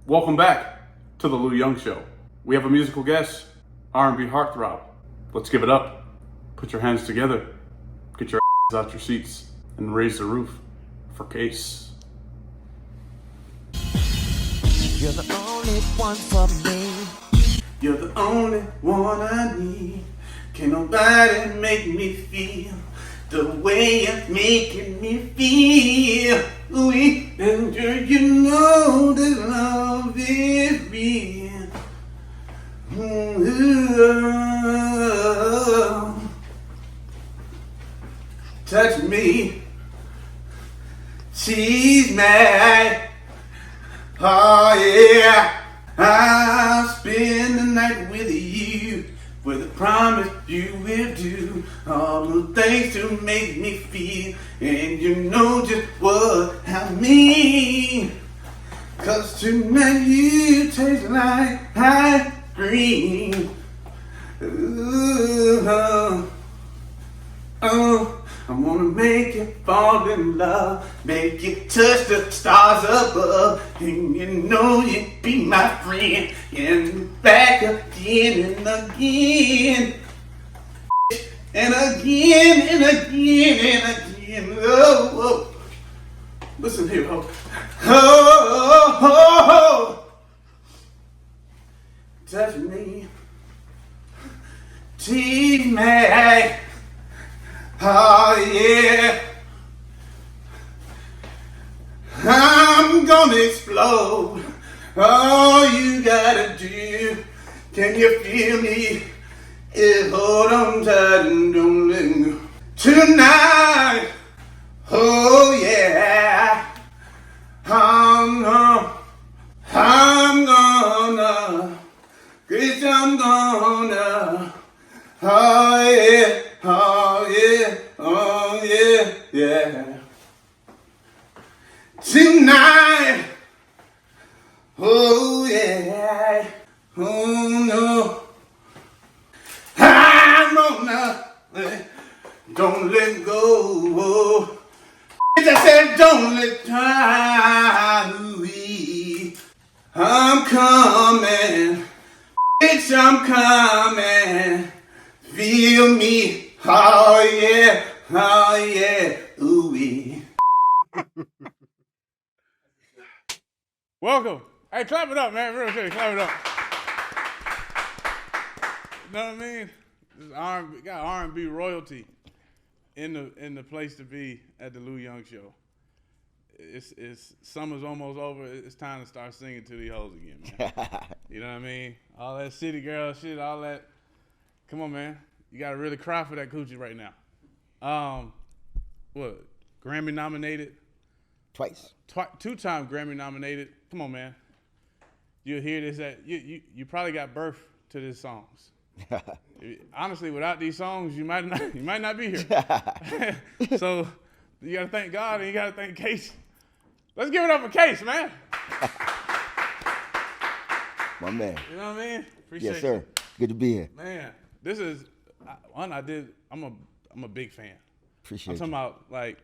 Welcome back to the Lou Young Show. We have a musical guest, R&B heartthrob. Let's give it up. Put your hands together. Get your out your seats and raise the roof for Case. You're the only one for me. You're the only one I need. Can't nobody make me feel the way you're making me feel. Ooh, and you know that love is real. Ooh, touch me, she's mad. Oh yeah, I'll spend the night with you, with a promise you will do all the things to make me feel, and you know just what I mean. 'Cause tonight you taste like ice cream. Ooh, oh, I wanna make you fall in love, make you touch the stars above, and you know you'd be my friend, and back again and again, and again and again and again. Oh, oh. Listen here, ho. Oh, touch me, tease me. Oh yeah, I'm gonna explode. All you gotta do, can you feel me? Is hold on tight and don't let go. Tonight, oh yeah, I'm gonna, Chris, I'm gonna, oh yeah. Oh yeah, oh yeah, yeah. Tonight, oh yeah, oh no. I'm gonna, don't let go. I said don't let time leave. I'm coming, bitch, I'm coming. Feel me. Oh yeah, ooh-wee. Welcome. Hey, clap it up, man. Real quick, clap it up. You know what I mean? This R&B, got R&B royalty in the place to be at the Lou Young Show. It's summer's almost over. It's time to start singing to these hoes again, man. You know what I mean? All that city girl shit, all that. Come on, man. You gotta really cry for that coochie right now. What? Grammy nominated? Twice. Two-time Grammy nominated. Come on, man. You'll hear this you probably got birth to these songs. Honestly, without these songs, you might not be here. So you gotta thank God and you gotta thank Case. Let's give it up for Case, man. My man. You know what I mean? Appreciate Yes, sir. Good to be here. Man, this is one I did. I'm a big fan. Appreciate I'm talking about like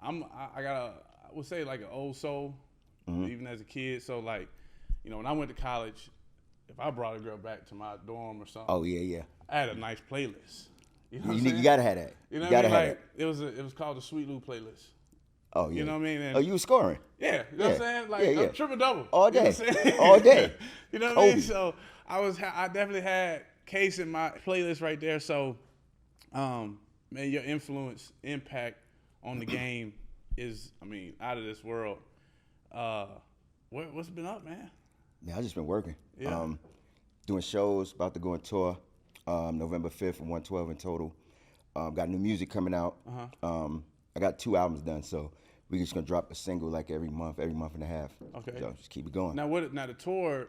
I would say like an old soul, even as a kid. So like, you know, when I went to college, if I brought a girl back to my dorm or something, oh yeah. I had a nice playlist. You know what I'm You saying? gotta have that. You know you what I gotta mean? have Like that. it was called the Sweet Lou playlist. Oh yeah. You know what I mean? And oh, you was scoring. yeah, you know what I'm saying? Like Yeah. triple double. All You know day. what I'm saying? All day. You know what I mean? So I definitely had Case in my playlist right there. So, man, your influence, impact on the game is, I mean, out of this world. What's been up, man? Yeah, I just been working. Yeah. Doing shows, about to go on tour. November 5th, 112 in total. Got new music coming out. I got 2 albums done, so we're just gonna drop a single like every month and a half. Okay. So just keep it going. Now the tour,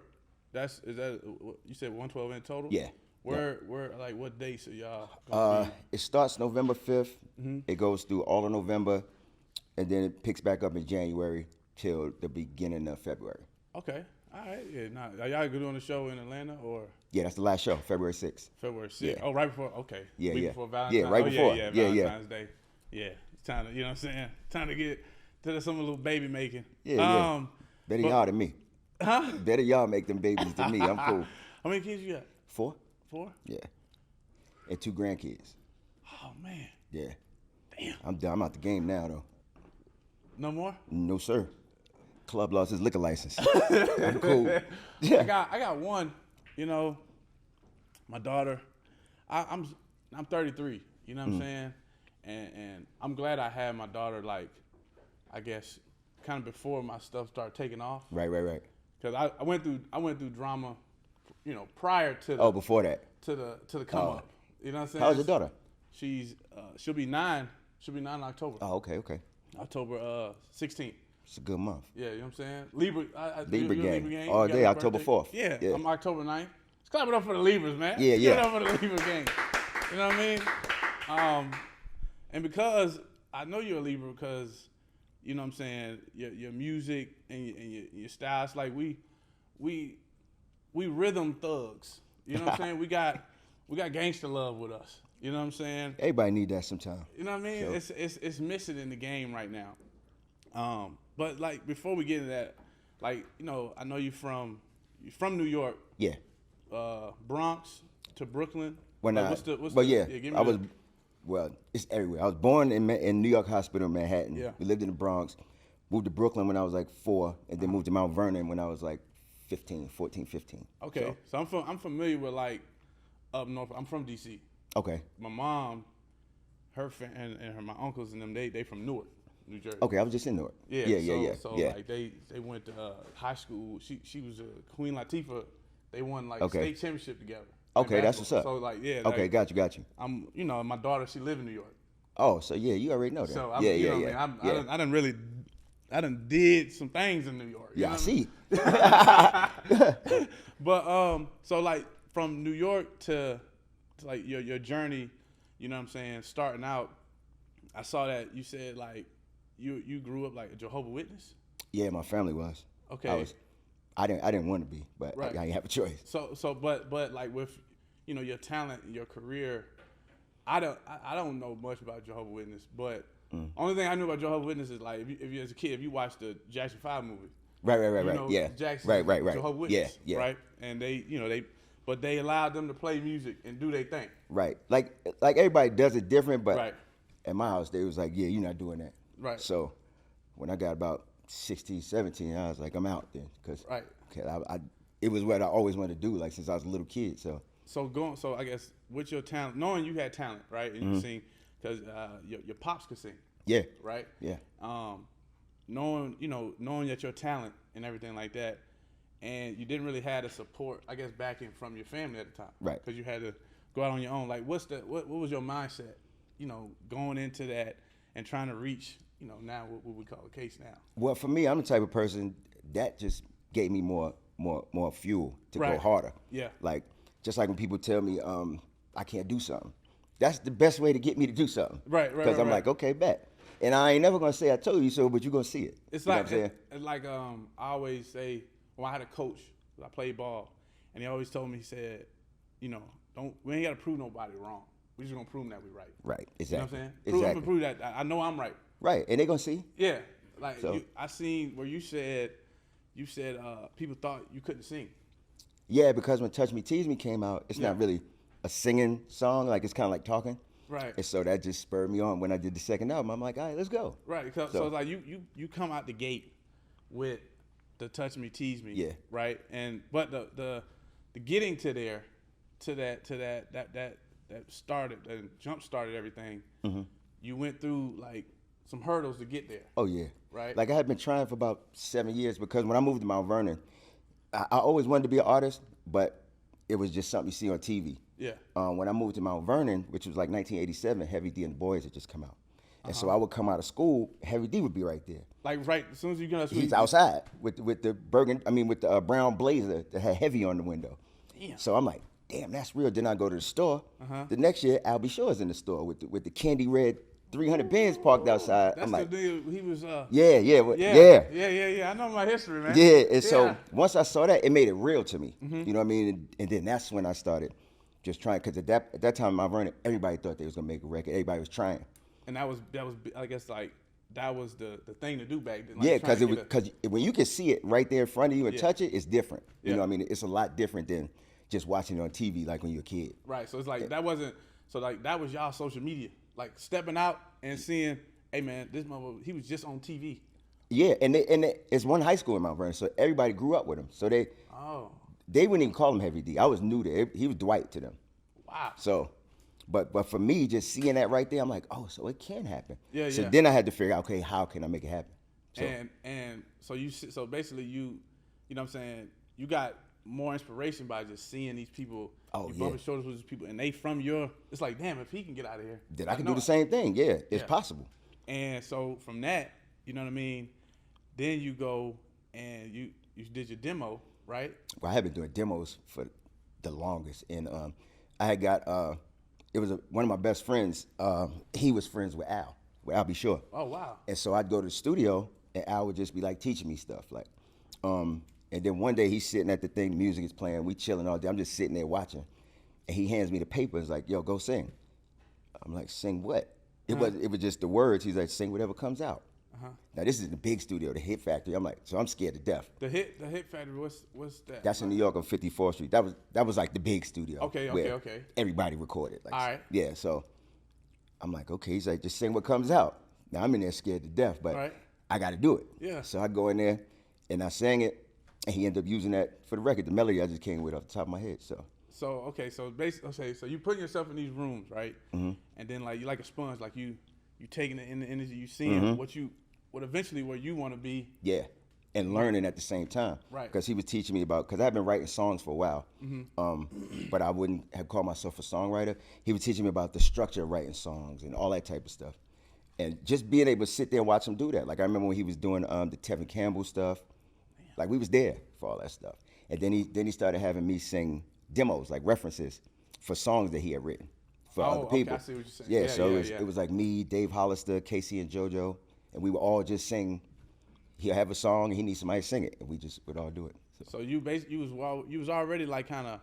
is that you said 112 in total? Yeah. Where like what dates are y'all gonna be? It starts November 5th. Mm-hmm. It goes through all of November, and then it picks back up in January till the beginning of February. Okay. All right. Yeah. Now, are y'all doing the show in Atlanta or? Yeah, that's the last show, February 6th. February 6th. Yeah. Oh, right before. Okay. Yeah, Week yeah. before Valentine's. Yeah, right before. Yeah, Yeah, Valentine's Day. Yeah. It's time to, you know what I'm saying? Time to get to some little baby making. Yeah, yeah. Betty hard at me. Huh? Better y'all make them babies than me. I'm cool. How many kids you got? 4? 4? Yeah. And 2 grandkids. Oh man. Yeah. Damn. I'm done. I'm out the game now, though. No more? No, sir. Club lost his liquor license. I'm cool. I got one. You know, my daughter. I'm 33. You know what I'm saying? And I'm glad I had my daughter. Like, I guess, kind of before my stuff started taking off. Right. Because I went through drama. You know, prior to Before that. to the come up. You know what I'm saying? How's your daughter? She'll be 9. She'll be 9 in October. Oh, okay. October 16th. It's a good month. Yeah, you know what I'm saying? Libra. Libra you're gang. All day, October 4th. Yeah, Yeah. I'm October 9th. Let's clap it up for the Libras, man. Yeah. Clap it up for the Libra gang. You know what I mean? And because I know you're a Libra, because you know what I'm saying, your music and your style, it's like we rhythm thugs. You know what I'm saying? We got gangster love with us. You know what I'm saying? Everybody need that sometime. You know what I mean? So. It's missing in the game right now. But like before we get into that, like, you know, I know you're from New York. Yeah. Bronx to Brooklyn. When like, it's everywhere. I was born in New York Hospital in Manhattan. Yeah. We lived in the Bronx. Moved to Brooklyn when I was like 4, and then moved to Mount Vernon when I was like 15. Okay, so I'm familiar with like up north. I'm from DC. Okay. My mom, and my uncles and them, they from Newark, New Jersey. Okay, I was just in Newark. Yeah. So like they went to high school. She was Queen Latifah. They won like state championship together. Okay, that's what's up. So like Okay, got you. I'm my daughter, she live in New York. Oh, so yeah, you already know that. So I done did some things in New York. Yeah, I see. But so like from New York to like your journey, you know what I'm saying, starting out, I saw that you said like you grew up like a Jehovah's Witness. Yeah, my family was. Okay. I didn't want to be, but Right. I didn't have a choice. But like with your talent, your career, I don't know much about Jehovah's Witness, but only thing I knew about Jehovah's Witness is like if you as a kid, if you watched the Jackson 5 movie. Right. You know, Yeah. Jackson, Right. Jehovah's Witness, Yeah. right? And but they allowed them to play music and do their thing. Right. Like everybody does it different, but Right. at my house they was like, yeah, you're not doing that. Right. So when I got about 16, 17, I was like, I'm out then, because Right. it was what I always wanted to do, like since I was a little kid. So I guess with your talent, knowing you had talent, right, and you sing, because your pops could sing. yeah, Right. yeah, Knowing that your talent and everything like that, and you didn't really have the support, I guess, backing from your family at the time. Right. Because you had to go out on your own. Like, what was your mindset? Going into that and trying to reach, now what we call a case now. Well, for me, I'm the type of person that just gave me more fuel to go Right. harder. Yeah. Like just like when people tell me I can't do something, that's the best way to get me to do something. Right. Because I'm like, okay, bet. And I ain't never gonna say I told you so, but you're gonna see it. It's You know like what I'm saying? it's like I always say, I had a coach, I played ball, and he always told me, he said, we ain't gotta prove nobody wrong. We just gonna prove that we right. Right. Exactly. You know what I'm saying? Exactly. Prove that I know I'm right. Right. And they gonna see. Yeah. Like So- I seen where you said people thought you couldn't sing. Yeah, because when Touch Me Tease Me came out, it's Yeah. not really a singing song. Like it's kind of like talking. Right. And so that just spurred me on. When I did the second album, I'm like, all right, let's go. Right. So it's like you come out the gate with the Touch Me Tease Me. Yeah. Right. But the getting to there, that started and jump started everything. Mm-hmm. You went through like some hurdles to get there. Oh yeah. Right. Like I had been trying for about 7 years, because when I moved to Mount Vernon, I always wanted to be an artist, but it was just something you see on TV. Yeah. When I moved to Mount Vernon, which was like 1987, Heavy D and the Boys had just come out. And so I would come out of school, Heavy D would be right there. Like right as soon as you get out of school. He's outside with the brown blazer that had Heavy on the window. Damn. So I'm like, damn, that's real. Then I go to the store. The next year, Albie Shore's in the store with the candy red 300 Benz parked outside. That's I'm the like, dude. He was. yeah. I know my history, man. Yeah, and so once I saw that, it made it real to me. You know what I mean? And then that's when I started just trying, because at that time in Mount Vernon, everybody thought they was gonna make a record. Everybody was trying. And that was I guess like that was the thing to do back then. Yeah, because when you can see it right there in front of you and touch it, it's different. You Yeah. know what I mean? It's a lot different than just watching it on TV like when you're a kid. Right. So it's like that wasn't. So like that was y'all social media, like stepping out and seeing, hey man, this motherfucker, he was just on TV. Yeah, and it's one high school in Mount Vernon, so everybody grew up with him. So they wouldn't even call him Heavy D. I was new to it. He was Dwight to them. Wow. So, but for me, just seeing that right there, I'm like, oh, so it can happen. Yeah, so yeah. then I had to figure out, okay, how can I make it happen? So, And so basically you know what I'm saying, you got more inspiration by just seeing these people. Oh, you yeah. bumping shoulders with these people, and they from your. It's like, damn, if he can get out of here, then I can do the same thing. Yeah, it's Yeah. possible. And so from that, you know what I mean. Then you go and you did your demo, right? Well, I have been doing demos for the longest, and I had got it was one of my best friends. He was friends with Al B. Shore. Oh wow. And so I'd go to the studio, and Al would just be like teaching me stuff, like. And then one day he's sitting at the thing, the music is playing, we chilling all day. I'm just sitting there watching, and he hands me the paper. It's like, yo, go sing. I'm like, sing what? It was just the words. He's like, sing whatever comes out. Now this is the big studio, the Hit Factory. I'm like, so I'm scared to death. The hit factory. What's that? That's in New York on 54th Street. That was like the big studio. Okay. Everybody recorded. Like, all right. Yeah. So I'm like, okay. He's like, just sing what comes out. Now I'm in there scared to death, but Right. I got to do it. Yeah. So I go in there and I sang it, and he ended up using that for the record. The melody I just came with off the top of my head. So So you putting yourself in these rooms, right? Mm-hmm. And then like you like a sponge, like you taking it in the energy, you seeing what eventually where you want to be. Yeah, and learning at the same time. Right. Because he was teaching me because I've been writing songs for a while, but I wouldn't have called myself a songwriter. He was teaching me about the structure of writing songs and all that type of stuff. And just being able to sit there and watch him do that. Like I remember when he was doing the Tevin Campbell stuff. Like we was there for all that stuff. And then he started having me sing demos, like references for songs that he had written for other people. Okay, I see what you're saying. Yeah, so it was like me, Dave Hollister, Casey and JoJo, and we would all just sing. He'll have a song and he needs somebody to sing it, and we just would all do it. So you was already like kind of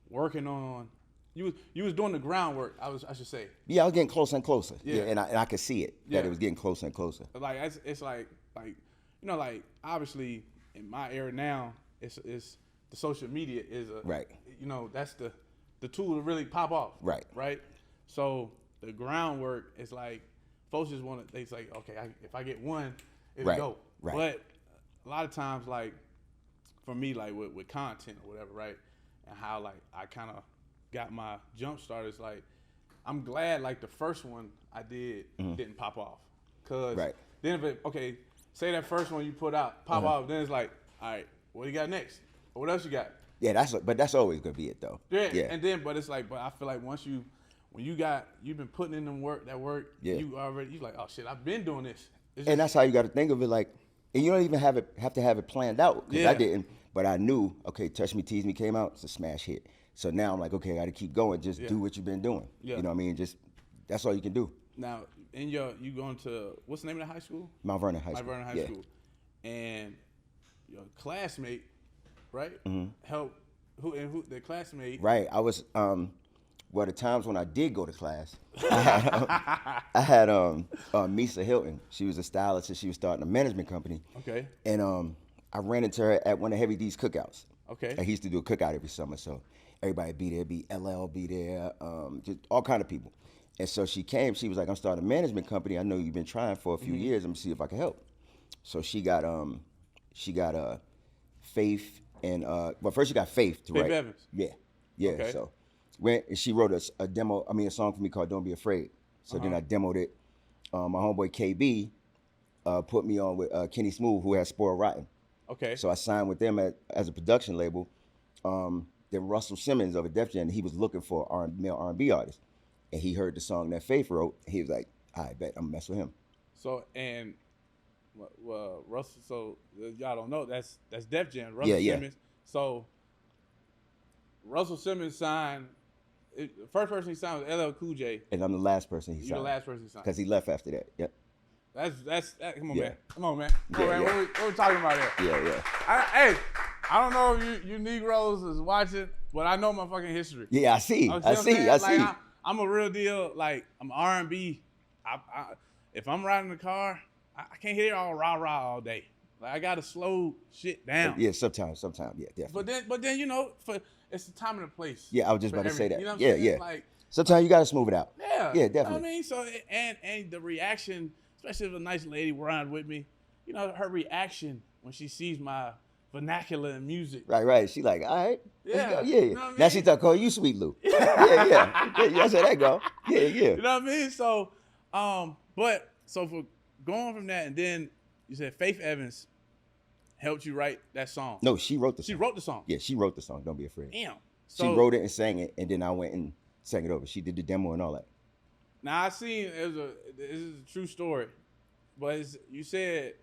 working on. You was doing the groundwork. I should say. Yeah, I was getting closer and closer. Yeah. And I could see it that it was getting closer and closer. Like it's like you know, like obviously in my era now, it's the social media is a Right. You know, that's the tool to really pop off. Right. So the groundwork is like folks just want to. They say, okay, if I get one, it'll go. Right. But a lot of times, like for me, like with content or whatever, right, and how like I kind of got my jump start is like I'm glad like the first one I did didn't pop off, cause then say that first one you put out pop off, then it's like, all right, what do you got next? Or what else you got? Yeah, that's always gonna be it though. Yeah. And then but it's like, but I feel like when you've been putting in that work, you like, oh shit, I've been doing this. And that's how you got to think of it, like, and you don't even have to have it planned out, because I didn't, but I knew, okay, Touch Me, Tease Me came out, it's a smash hit. So now I'm like, okay, I got to keep going, just do what you've been doing. Yeah. You know what I mean? Just, that's all you can do. Now, you going to, what's the name of the high school? Mount Vernon High School. Mount Vernon High School. And your classmate, right? Help, who the classmate. Right, I was, well, the times when I did go to class, I had Misa Hilton. She was a stylist, and she was starting a management company. Okay. And I ran into her at one of Heavy D's cookouts. Okay. And he used to do a cookout every summer, so everybody be there, LL be there, just all kind of people. And so she came, she was like, I'm starting a management company. I know you've been trying for a few years. I'm gonna see if I can help. So she got Faith and well, first she got Faith to write. Faith Evans. Yeah. Okay. So she wrote a song for me called Don't Be Afraid. So then I demoed it. My homeboy KB put me on with Kenny Smooth, who has Spoiled Rotten. Okay. So I signed with them as a production label. Then Russell Simmons of Def Jam, he was looking for male R&B artist, and he heard the song that Faith wrote. He was like, I bet I'm gonna mess with him. So and Russell. So y'all don't know that's Def Jam. Russell Simmons. So Russell Simmons signed. The first person he signed was LL Cool J. And I'm the last person he signed. You're the last person he signed. Because he left after that. Yep. That's come on, Yeah. man. Come on, man. Yeah. What we talking about here? Yeah. I don't know if you Negroes is watching, but I know my fucking history. Yeah, I see. You know what I'm saying? I see. I'm a real deal. Like I'm R&B. if I'm riding the car, I can't hear all rah-rah all day. Like, I gotta slow shit down. Yeah, sometimes, yeah, definitely. But then you know, it's the time and the place. Yeah, I was just for about to say that. You know what I'm Yeah, saying? yeah. Like, Sometimes you gotta smooth it out. yeah, Yeah, you know definitely. what I mean, so and the reaction, especially if a nice lady riding with me, you know, her reaction when she sees my vernacular and music. Right. She like, all right, let's Yeah, go. Yeah. you know what I Now mean? she start calling you Sweet Lou. Yeah. That's how that go. Yeah. You know what I mean? So, but so for going from that, and then you said Faith Evans helped you write that song. No, she wrote the song. She wrote the song. Yeah, she wrote the song. Don't be afraid. Damn. She So, wrote it and sang it, and then I went and sang it over. She did the demo and all that. Now I seen this is a true story, but you said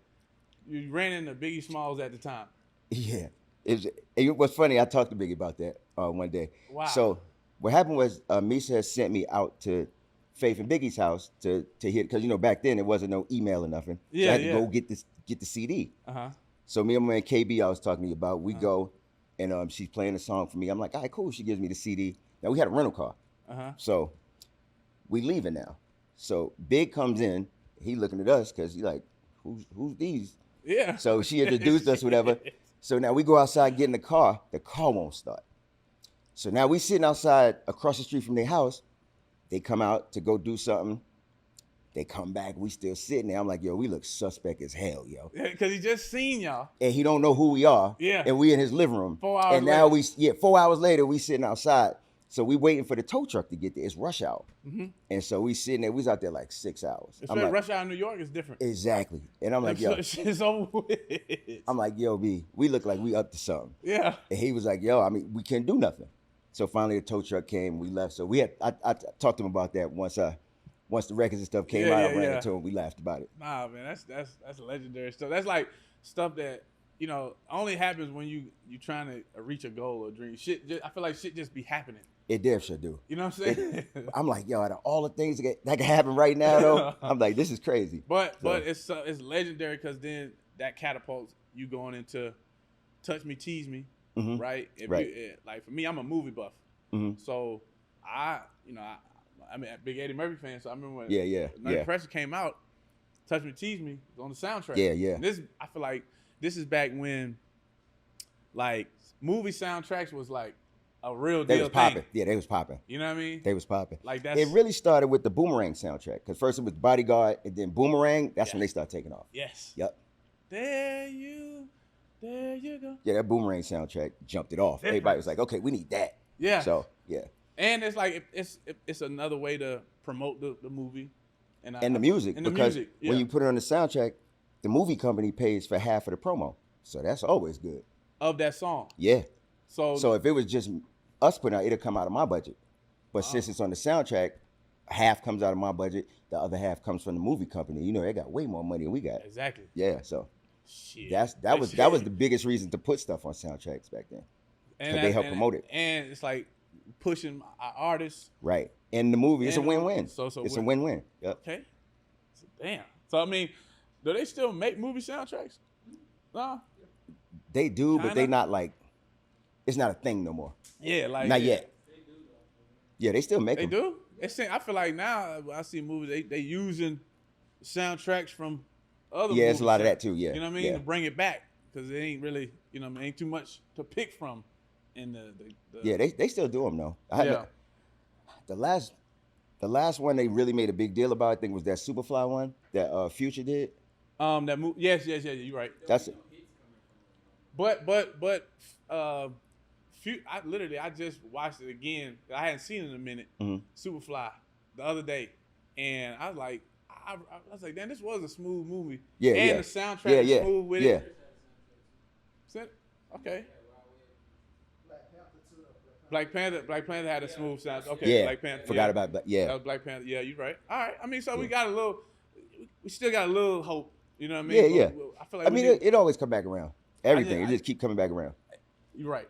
you ran into Biggie Smalls at the time. Yeah. It was funny. I talked to Biggie about that one day. Wow. So what happened was Misa had sent me out to Faith and Biggie's house to hit, because, you know, back then there wasn't no email or nothing. So I had to go get the CD. Uh-huh. So me and my man KB I was talking to you about, we go and she's playing a song for me. I'm like, all right, cool. She gives me the CD. Now we had a rental car. Uh-huh. So we leaving now. So Big comes in. He looking at us because he like, who's these? Yeah. So she introduced us, whatever. So now we go outside, get in the car won't start. So now we sitting outside across the street from their house. They come out to go do something. They come back, we still sitting there. I'm like, yo, we look suspect as hell, yo. Because he just seen y'all. And he don't know who we are. Yeah. And we in his living room. 4 hours and now later. 4 hours later, we sitting outside. So we waiting for the tow truck to get there. It's rush hour. Mm-hmm. And so we sitting there, we was out there like 6 hours. Especially rush hour in New York is different. Exactly. And I'm like, yo. It's over with. I'm like, yo, B, we look like we up to something. Yeah. And he was like, yo, I mean, we can't do nothing. So finally the tow truck came, we left. So I talked to him about that once the records and stuff came out, I ran into him, we laughed about it. Nah, man, that's legendary stuff. That's like stuff that, you know, only happens when you trying to reach a goal or dream. I feel like shit just be happening. It damn sure do. You know what I'm saying? I'm like, yo, out of all the things that can happen right now, though, I'm like, this is crazy. But it's legendary because then that catapults you going into Touch Me, Tease Me, right? Like for me, I'm a movie buff, so I mean, a big Eddie Murphy fan, so I remember when Nutty Pressure came out, Touch Me, Tease Me was on the soundtrack. Yeah. And I feel like this is back when, like, movie soundtracks was like a real deal They was popping. thing. Yeah, they was popping. You know what I mean? They was popping. Like It really started with the Boomerang soundtrack, because first it was Bodyguard, and then Boomerang. That's when they started taking off. Yes. Yep. There you go. Yeah, that Boomerang soundtrack jumped it off. Everybody was like, okay, we need that. Yeah. So yeah. And it's like it's another way to promote the movie and the music, and the because music, yeah. when you put it on the soundtrack, the movie company pays for half of the promo, so that's always good. Of that song. Yeah. So if it was just us putting out, it'll come out of my budget. But since it's on the soundtrack, half comes out of my budget, the other half comes from the movie company. You know, they got way more money than we got. Exactly. Yeah. So shit. that was the biggest reason to put stuff on soundtracks back then, because they help promote it. And it's like pushing our artists. Right. In the movie, it's a win-win. So it's a win-win. Yep. Okay. So, damn. So I mean, do they still make movie soundtracks? No. They do, but they Kinda? not like, it's not a thing no more. Yeah, like Not yet. Yeah, they still make They them. do. I feel like now I see movies they using soundtracks from other. Yeah, it's a movies, lot of that too. Yeah. You know what I mean? Yeah. To bring it back, because it ain't really, you know, ain't too much to pick from in the Yeah, they still do them though. The last one they really made a big deal about, I think, was that Superfly one that Future did. That movie. Yes, you're right. That's it. But I just watched it again. I hadn't seen it in a minute. Superfly the other day, and I was like, damn, this was a smooth movie. Yeah, and yeah. the soundtrack was smooth with it. Okay. Black Panther had a smooth sound. Okay, Yeah, Black Panther. forgot about that. Yeah. That was Black Panther. Yeah, you're right. All right. I mean, so we still got a little hope. You know what I mean? Yeah. I feel like it always come back around. Everything, it just keep coming back around. You're right.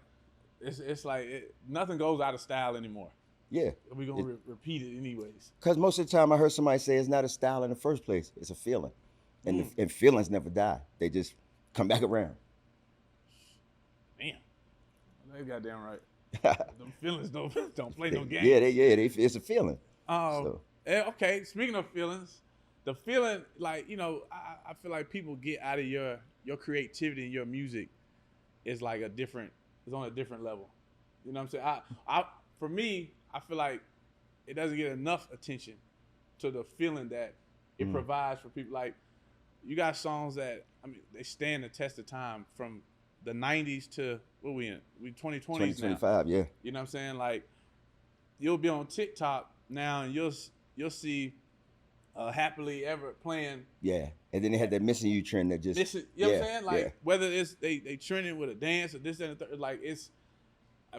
It's like nothing goes out of style anymore. Yeah. We're going to repeat it anyways. Because most of the time I heard somebody say it's not a style in the first place. It's a feeling. And and feelings never die. They just come back around. Damn. They goddamn right. Them feelings don't play no games. Yeah, it's a feeling. Okay, speaking of feelings, the feeling, like, you know, I feel like people get out of your creativity and your music is like it's on a different level. You know what I'm saying? For me, I feel like it doesn't get enough attention to the feeling that it provides for people. Like, you got songs that, I mean, they stand the test of time from the 90s to, what we in? We 2020s 2025, now. yeah. You know what I'm saying? Like, you'll be on TikTok now and you'll see Happily Ever playing. Yeah. And then they had that Missing You trend that just You know what I'm saying? Like, whether it's they trending with a dance or this and the third, like, it's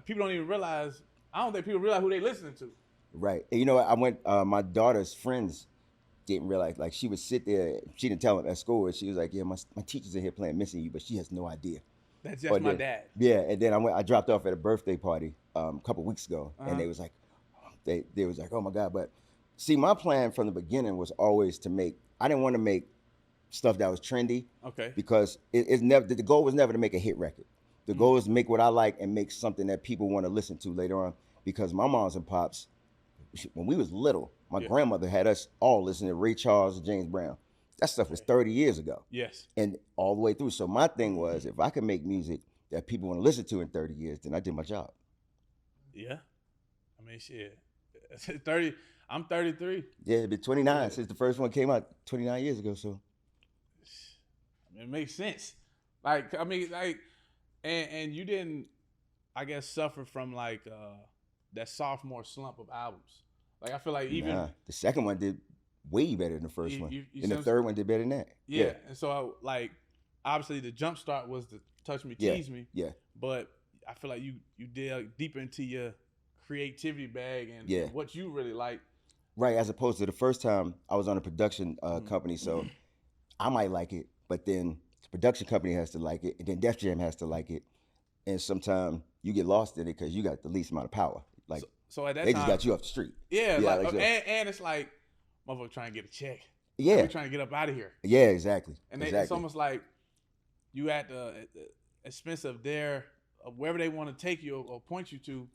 people don't even realize. I don't think people realize who they listening to. Right. And you know what? I went, my daughter's friends didn't realize, like, she would sit there, she didn't tell them at school, and she was like, yeah, my teacher's in here playing Missing You, but she has no idea. That's just my dad. Yeah, and then I dropped off at a birthday party a couple weeks ago, and they was like, they was like, oh my God. But see, my plan from the beginning was always I didn't want to make stuff that was trendy. Okay. Because the goal was never to make a hit record. The goal is to make what I like and make something that people want to listen to later on. Because my moms and pops, when we was little, my grandmother had us all listening to Ray Charles and James Brown. That stuff was 30 years ago. Yes. And all the way through. So my thing was, if I could make music that people want to listen to in 30 years, then I did my job. Yeah. I mean, shit. 30. I'm 33. Yeah, it's been 29 since the first one came out 29 years ago. So I mean, it makes sense. Like, I mean, like, and you didn't, I guess, suffer from like that sophomore slump of albums. Like, I feel like even the second one did way better than the first one, and the third one did better than that. Yeah. And so, like, obviously the jump start was the Touch Me, Tease Me. Yeah. But I feel like you dug deeper into your creativity bag and what you really like. Right, as opposed to the first time I was on a production company, so I might like it, but then the production company has to like it, and then Def Jam has to like it, and sometimes you get lost in it because you got the least amount of power. Like, so at that they time, just got you off the street. Yeah, like and it's like, motherfucker trying to get a check. Yeah, we're trying to get up out of here. Yeah, exactly. And it's almost like you at the expense of wherever they want to take you or point you to.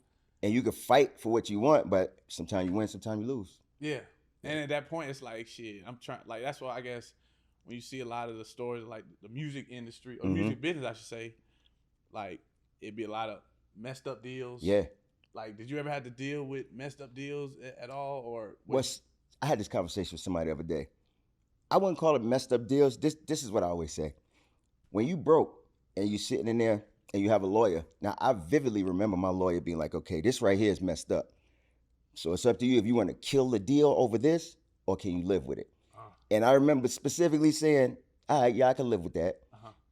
And you can fight for what you want, but sometimes you win, sometimes you lose. Yeah. And at that point, it's like, shit, I'm trying, like, that's why I guess when you see a lot of the stories, like the music industry, or music business, I should say, like, it'd be a lot of messed up deals. Yeah. Like, did you ever have to deal with messed up deals at all? Or I had this conversation with somebody the other day. I wouldn't call it messed up deals. This is what I always say. When you broke and you sitting in there and you have a lawyer, now I vividly remember my lawyer being like, okay, this right here is messed up. So it's up to you if you want to kill the deal over this or can you live with it? And I remember specifically saying, all right, yeah, I can live with that.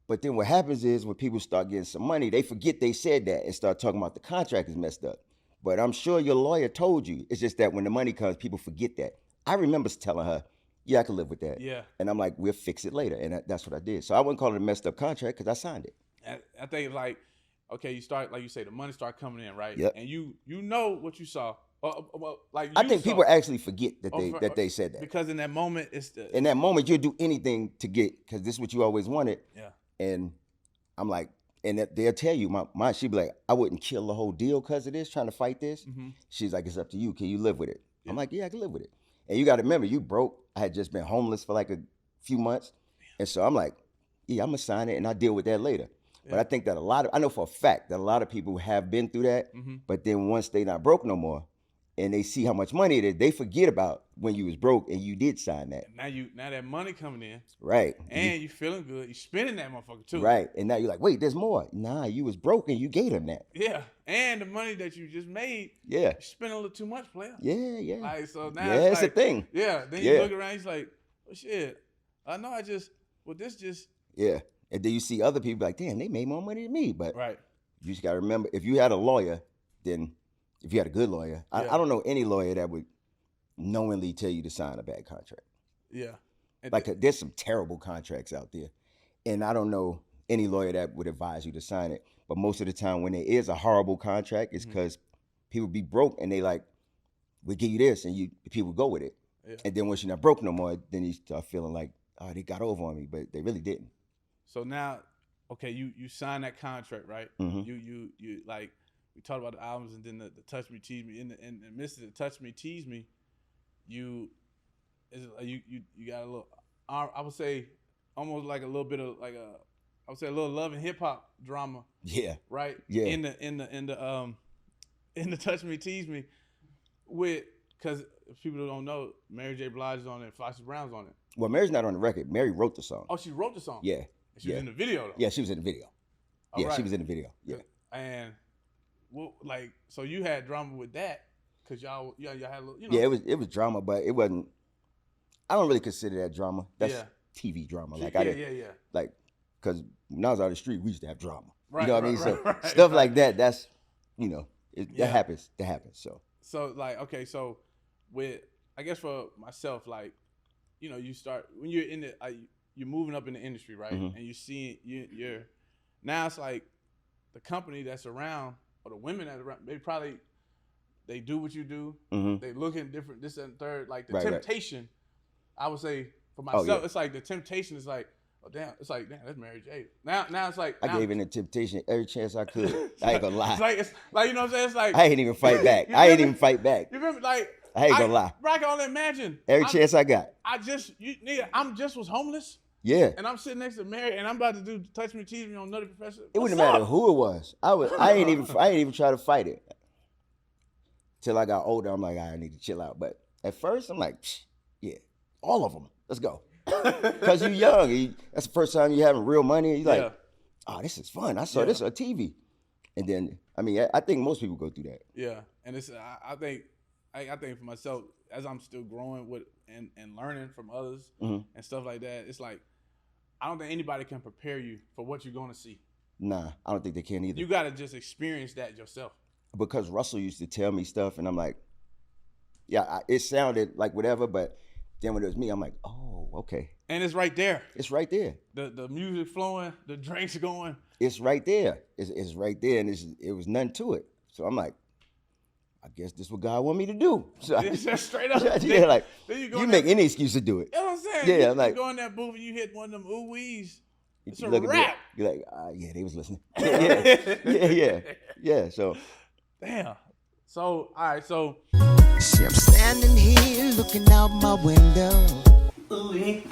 But then what happens is when people start getting some money, they forget they said that and start talking about the contract is messed up. But I'm sure your lawyer told you. It's just that when the money comes, people forget that. I remember telling her, yeah, I can live with that. Yeah. And I'm like, we'll fix it later. And that's what I did. So I wouldn't call it a messed up contract because I signed it. I think it's like, okay, you start, like you say, the money start coming in, right? Yep. And you know what you saw. Like I think people actually forget that they said that. Because in that moment, in that moment, you'll do anything to get, because this is what you always wanted. Yeah. And I'm like, and they'll tell you, she'd be like, I wouldn't kill the whole deal because of this, trying to fight this. She's like, it's up to you. Can you live with it? Yeah. I'm like, yeah, I can live with it. And you got to remember, you broke. I had just been homeless for like a few months. And so I'm like, yeah, I'm going to sign it and I'll deal with that later. Yeah. But I think that I know for a fact that a lot of people have been through that, but then once they not broke no more and they see how much money it is, they forget about when you was broke and you did sign that. Now that money coming in. Right. And you feeling good. You spending that motherfucker too. Right. And now you're like, wait, there's more. Nah, you was broke and you gave them that. Yeah. And the money that you just made, you spent a little too much, player. Yeah. Like, so now it's a thing. Yeah. Then you look around, he's like, oh shit. I know this just. Yeah. And then you see other people like, damn, they made more money than me. But you just got to remember, if you had a lawyer, then if you had a good lawyer, I don't know any lawyer that would knowingly tell you to sign a bad contract. Yeah. Like there's some terrible contracts out there. And I don't know any lawyer that would advise you to sign it. But most of the time when there is a horrible contract, it's because people be broke and they like, we'll give you this, and people go with it. Yeah. And then once you're not broke no more, then you start feeling like, oh, they got over on me, but they really didn't. So now, okay, you signed that contract, right? You like, we talked about the albums and then the Touch Me, Tease Me. In the midst of the Touch Me, Tease Me, you is you got a little. I would say almost like a little bit of like I would say a little love and hip hop drama. Yeah. Right. Yeah. In the Touch Me Tease Me, because if people don't know, Mary J. Blige is on it, Foxy Brown's on it. Well, Mary's not on the record. Mary wrote the song. Oh, she wrote the song. Yeah. She was in the video though. Yeah, she was in the video. All yeah, right. she was in the video. Yeah. And so you had drama with that because y'all had a little, Yeah, it was drama, but it wasn't. I don't really consider that drama. That's TV drama. Like like because when I was out on the street, we used to have drama. Right, you know what I mean? So right, stuff like that. That's that happens. That happens. So like okay, so with I guess for myself, like you start when you're in the you're moving up in the industry, right? Mm-hmm. And you see you're now it's like the company that's around or the women that are around, they do what you do. Mm-hmm. They looking different, this and third. Like the right, temptation, I would say for myself, it's like the temptation is like, oh damn, it's like damn, that's Mary J. Now it's like I gave in the temptation every chance I could. I ain't gonna lie. It's like you know what I'm saying? It's like I ain't even fight back. I ain't even fight back. You remember like I ain't gonna lie. I can only imagine. Every chance I got. I'm just was homeless. Yeah. And I'm sitting next to Mary, and I'm about to do Touch Me, Tease Me on Nutty Professor. It wouldn't matter who it was. I ain't even try to fight it. Till I got older, I'm like, I need to chill out. But at first, I'm like, yeah, all of them. Let's go. Because you're young. That's the first time you're having real money. You're like, oh, this is fun. I saw this on TV. And then, I think most people go through that. Yeah. And it's I think for myself, as I'm still growing with and learning from others and stuff like that, it's like, I don't think anybody can prepare you for what you're going to see. Nah, I don't think they can either. You got to just experience that yourself. Because Russell used to tell me stuff, and I'm like, it sounded like whatever, but then when it was me, I'm like, oh, okay. And it's right there. It's right there. The music flowing, the drinks going. It's right there. It's right there, and it was nothing to it. So I'm like, I guess this is what God want me to do. So it's just straight up. Like then you make any excuse to do it. You know what I'm saying? Yeah, I'm like, you go in that booth and you hit one of them ooh-wees. It's a rap. rap. You're like, yeah, they was listening. Yeah. So, damn. So, all right. So, see, I'm standing here looking out my window. Ooh, the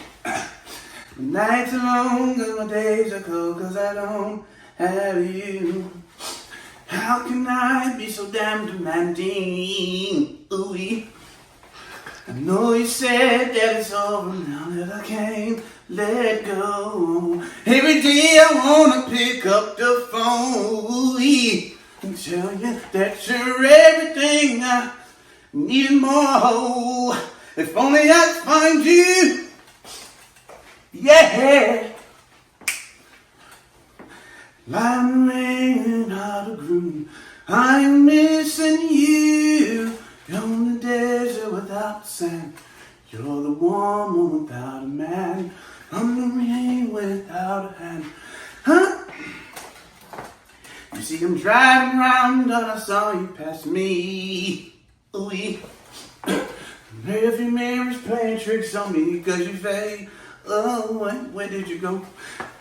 nights are long and my days are cold 'cause I don't have you. How can I be so damn demanding? Ooh, I know you said that it's over now that I can't let go. Every day I wanna pick up the phone and tell you that you're everything I need and more. If only I could find you. Yeah. I'm laying out of room. I'm missing you. You're on the desert without sand. You're the woman without a man. I'm the rain without a hand. Huh? You see, I'm driving around and I saw you pass me. Ooh-wee. Every mirror's playing tricks on me 'cause you fade. Oh, where did you go?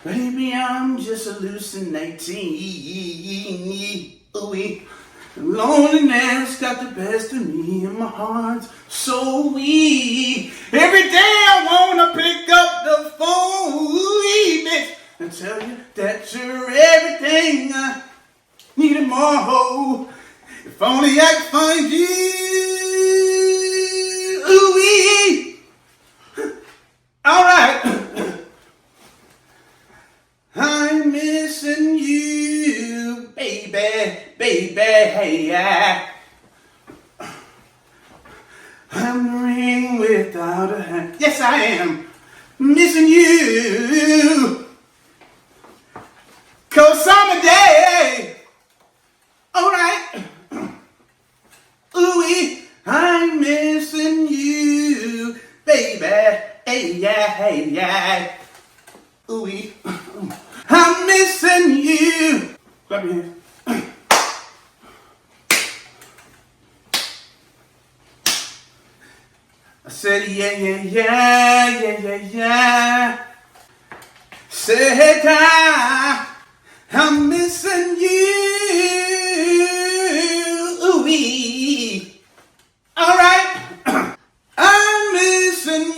Baby, I'm just hallucinating. Ooh-wee. Loneliness got the best of me and my heart's so weak. Every day I wanna pick up the phone, bitch, and tell you that you're everything I need and more. If only I could find you. Ooh-wee. All right. I'm missing you, baby, hey, I'm the ring without a hand. Yes, I am missing you. 'Cause summer day. All right. Ooh, I'm missing you, baby, hey. Ooh, I'm missing you. Clap your hands. I said, yeah. Said I'm missing you. Ooh, all right. I'm missing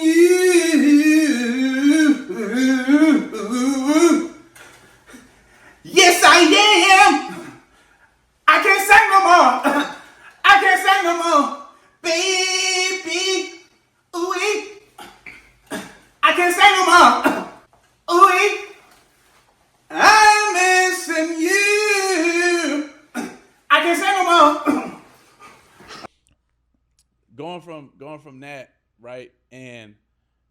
on. Going from that, right, and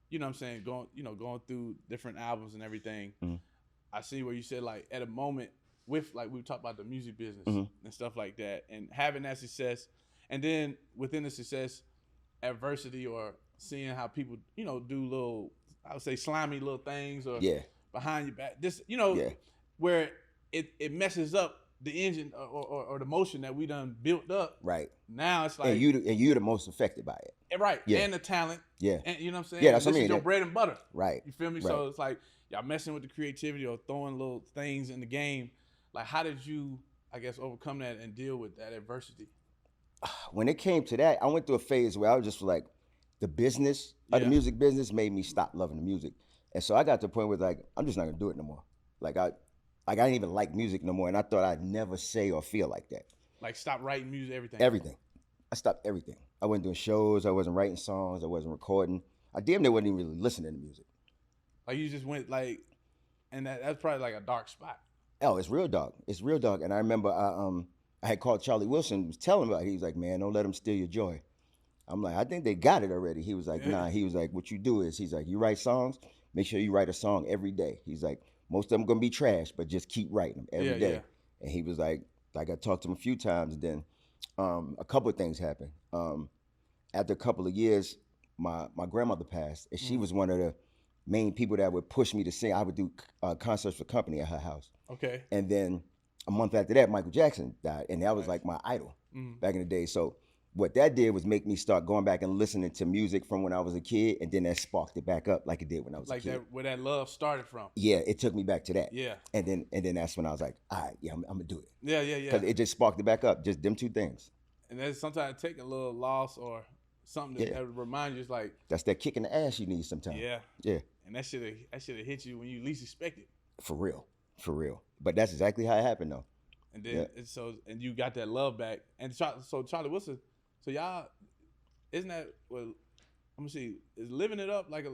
you know what I'm saying, going through different albums and everything. Mm-hmm. I see where you said like at a moment with like we talked about the music business Mm-hmm. and stuff like that, and having that success, and then within the success, adversity or seeing how people do little, I would say slimy little things or behind your back, this where it messes up the engine or the motion that we done built up. Right. Now it's like and you're the most affected by it. right. Yeah. And the talent. Yeah. And you know what I'm saying? Yeah, that's what I this mean. is your bread and butter. Right. You feel me? Right. So it's like y'all messing with the creativity or throwing little things in the game. Like how did you, I guess, overcome that and deal with that adversity? When it came to that, I went through a phase where I was just like, the business of the music business made me stop loving the music. And so I got to the point where like, I'm just not gonna do it no more. Like I didn't even like music no more, and I thought I'd never say or feel like that. Like stop writing music, everything. Everything. I stopped everything. I wasn't doing shows. I wasn't writing songs. I wasn't recording. I damn near wasn't even really listening to music. Like you just went like, and that's probably like a dark spot. Oh, it's real dark. It's real dark. And I remember I had called Charlie Wilson, was telling him about it. He was like, man, don't let them steal your joy. I'm like, I think they got it already. He was like, nah. He was like, what you do is, he's like, you write songs, make sure you write a song every day. He's like, most of them gonna be trash, but just keep writing them every day. And he was like I talked to him a few times. And then a couple of things happened. After a couple of years, my grandmother passed, and she was one of the main people that would push me to sing. I would do concerts for company at her house. Okay. And then a month after that, Michael Jackson died, and that was like my idol back in the day. So what that did was make me start going back and listening to music from when I was a kid, and then that sparked it back up like it did when I was a kid. Like that, where that love started from. Yeah, it took me back to that. Yeah. And then that's when I was like, all right, yeah, I'm gonna do it. Yeah. Because it just sparked it back up, just them two things. And then sometimes take a little loss or something that would remind you, it's like that's that kick in the ass you need sometimes. Yeah. Yeah. And that should have hit you when you least expect it. For real. But that's exactly how it happened though. And then and you got that love back. And so Charlie Wilson, so y'all, isn't that well? I'm gonna see. Is Living It Up like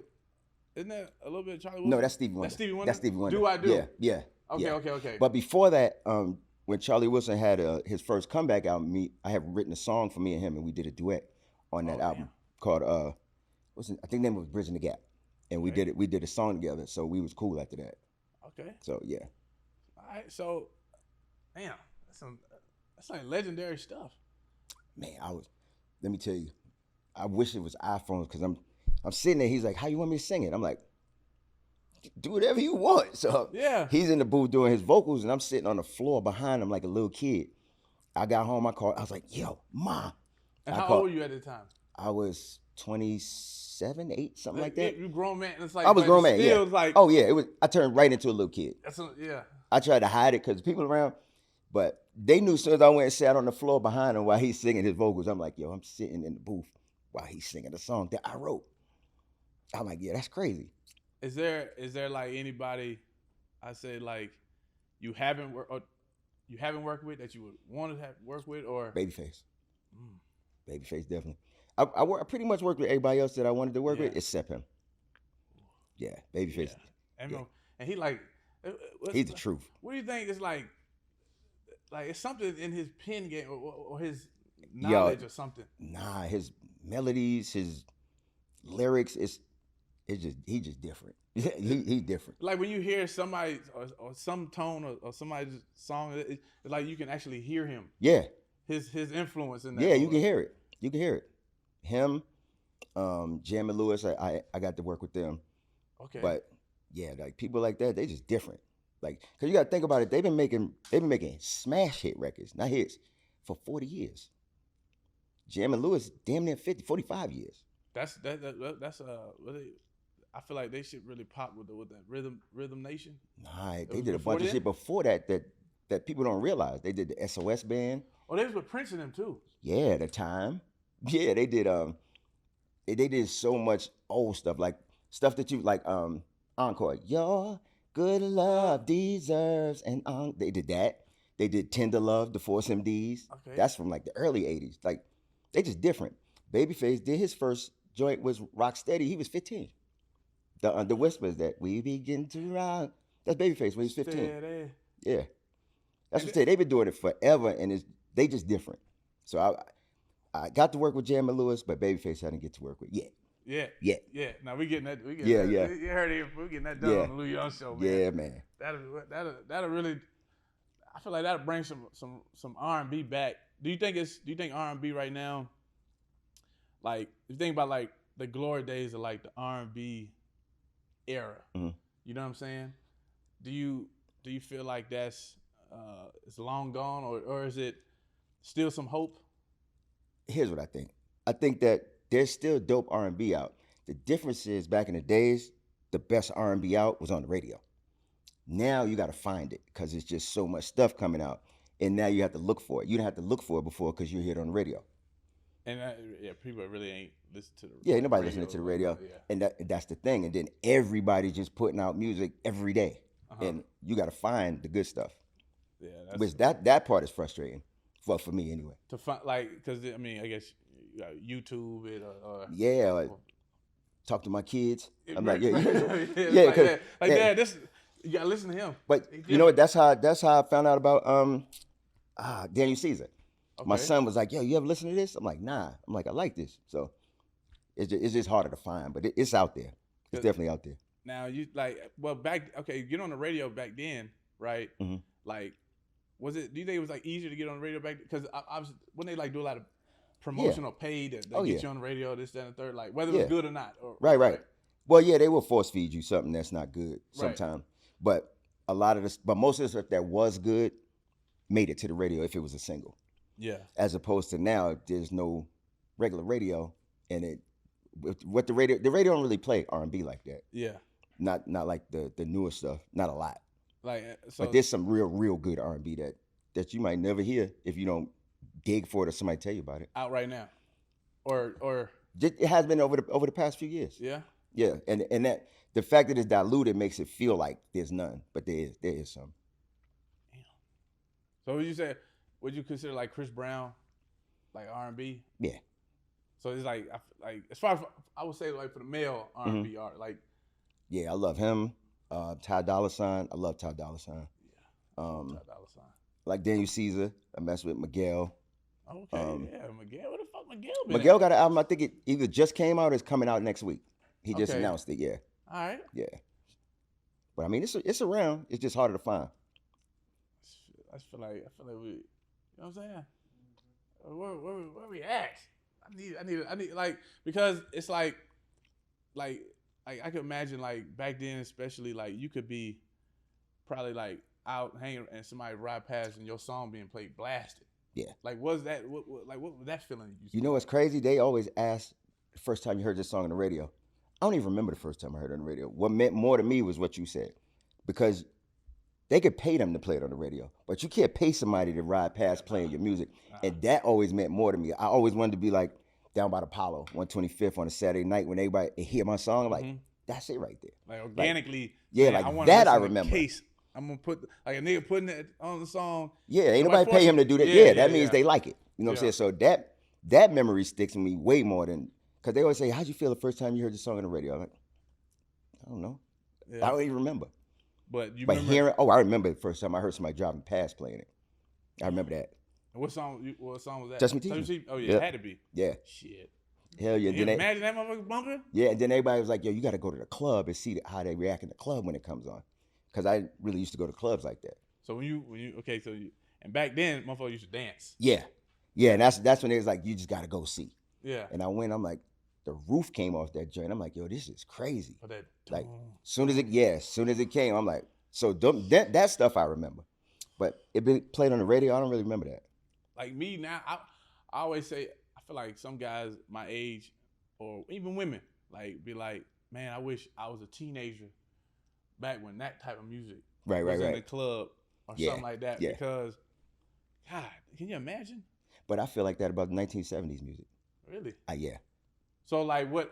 isn't that a little bit of Charlie Wilson? No, that's Stevie Wonder. That's Stevie Wonder. Do I do? Yeah. Okay. But before that, when Charlie Wilson had his first comeback album, I had written a song for me and him, and we did a duet on that album called I think the name was Bridging the Gap, and we did a song together. So we was cool after that. Okay. So yeah. All right. So, damn, that's like legendary stuff. Man, let me tell you, I wish it was iPhones, because I'm sitting there. He's like, "How you want me to sing it?" I'm like, "Do whatever you want." So he's in the booth doing his vocals, and I'm sitting on the floor behind him like a little kid. I got home, I was like, "Yo, Ma." And how old were you at the time? I was 27, 8, something like that. You grown man. It's like I was grown man. Yeah. Like, oh yeah, it was. I turned right into a little kid. Yeah. I tried to hide it because people around, but they knew as soon as I went and sat on the floor behind him while he's singing his vocals. I'm like, yo, I'm sitting in the booth while he's singing the song that I wrote. I'm like, yeah, that's crazy. Is there like anybody, I say like you haven't worked with that you would want to have work with, or Babyface? Babyface definitely. I pretty much worked with everybody else that I wanted to work with except him. Yeah, Babyface. Yeah. And he like, he's the truth. What do you think is like it's something in his pen game or his knowledge or something? Nah, his melodies, his lyrics, he's just different. He's different. Like when you hear somebody or some tone or somebody's song, it's like you can actually hear him. Yeah. His influence in that. Yeah, you can hear it. You can hear it. Him, Jam and Lewis, I got to work with them. Okay. But yeah, like people like that, they just different. Like, cause you gotta think about it. They've been making smash hit records, not hits, for 40 years. Jam and Lewis, damn near 45 years. That's I feel like they should really pop with that Rhythm Nation. Nah, they did a bunch of shit before that people don't realize. They did the SOS band. Oh, they was with Prince and them too. Yeah, at the time. Yeah, they did. They did so much old stuff, like stuff that you like. Encore. Your good love deserves an encore. They did that. They did Tender Love, the Force MDs. Okay. That's from like the early 80s. Like, they just different. Babyface did his first joint was Rocksteady. He was 15. The Whispers that we begin to rock. That's Babyface when he was 15. Steady. Yeah. That's what I say. They've been doing it forever, and they just different. So I got to work with Jamie Lewis, but Babyface I didn't get to work with yet. Yeah. Yeah. Yeah. Now we getting that. Yeah. You heard it. We're getting that done Yeah. on the Lou Young show, man. Yeah, man. That'll really. I feel like that'll bring some R&B back. Do you think R&B right now? Like, if you think about like the glory days of like the R&B era, you know what I'm saying? Do you feel like that's it's long gone, or is it still some hope? Here's what I think. I think that there's still dope R&B out. The difference is back in the days, the best R&B out was on the radio. Now you got to find it because it's just so much stuff coming out, and now you have to look for it. You didn't have to look for it before because you hear it on the radio. And people really ain't listen to the yeah, nobody listening to the radio, and that's the thing. And then everybody just putting out music every day, and you got to find the good stuff. Yeah, which that part is frustrating, for me anyway. To find because I mean I guess you got YouTube it or talk to my kids. I'm like Dad, this you gotta listen to him. But you know what? That's how I found out about Daniel Caesar. Okay. My son was like, "Yo, you ever listen to this?" I'm like, "Nah." I'm like, "I like this." So it's just harder to find, but it's out there. It's definitely out there. Now you get on the radio back then, right? Mm-hmm. Like, do you think it was like easier to get on the radio back? Because when they like do a lot of promotional paid to get you on the radio, this, that, and the third, like whether it was good or not. Right. Well, yeah, they will force feed you something that's not good sometimes. Right. But most of the stuff that was good made it to the radio if it was a single. Yeah. As opposed to now, there's no regular radio, and the radio don't really play R&B like that. Yeah. Not like the newer stuff. Not a lot. But there's some real good R&B that you might never hear if you don't dig for it or somebody tell you about it. Out right now, or it has been over the past few years. Yeah. Yeah, and that the fact that it's diluted makes it feel like there's none, but there is some. Damn. So would you consider like Chris Brown, like R&B? Yeah. So it's like as far as I would say like for the male R&B art, like. Yeah, I love him. Ty Dolla $ign. I love Ty Dolla $ign. Yeah. Ty Dolla $ign. Like Daniel Caesar. I mess with Miguel. Okay. Miguel. What the fuck Miguel been? Miguel got an album. I think it either just came out or it's coming out next week. He just announced it. Yeah. All right. Yeah. But I mean, it's around. It's just harder to find. I feel like we. You know what I'm saying? Where we at? I need like because it's like I could imagine like back then, especially like you could be probably like out hanging and somebody ride past and your song being played blasted. Yeah. Like what was that feeling? You know what's crazy? They always ask the first time you heard this song on the radio. I don't even remember the first time I heard it on the radio. What meant more to me was what you said, because they could pay them to play it on the radio, but you can't pay somebody to ride past playing your music, and that always meant more to me. I always wanted to be like down by the Apollo, 125th on a Saturday night when everybody hear my song. I'm like, that's it right there. Like organically. I remember. Case. I'm gonna put like a nigga putting it on the song. Yeah, ain't nobody pay him to do that. That means they like it. You know what I'm saying? So that memory sticks with me way more than, because they always say, how'd you feel the first time you heard the song on the radio? I'm like, I don't know. Yeah. I don't even remember. But I remember the first time I heard somebody driving past playing it. I remember that. What song was that? Just Me Teasing. Oh yeah, it had to be. Yeah. Shit. Hell yeah. Then imagine that motherfucker bumping? Yeah, and then everybody was like, yo, you got to go to the club and see how they react in the club when it comes on. Because I really used to go to clubs like that. So and back then, motherfuckers used to dance. Yeah. Yeah, and that's when it was like, you just got to go see. Yeah. And I went, I'm like, the roof came off that joint. I'm like, yo, this is crazy. Like, soon as it came, I'm like, so that stuff I remember. But it been played on the radio, I don't really remember that. Like me now, I always say, I feel like some guys my age, or even women, like be like, man, I wish I was a teenager back when that type of music was in the club or something like that. Yeah. Because, God, can you imagine? But I feel like that about the 1970s music. Really? Yeah. So like what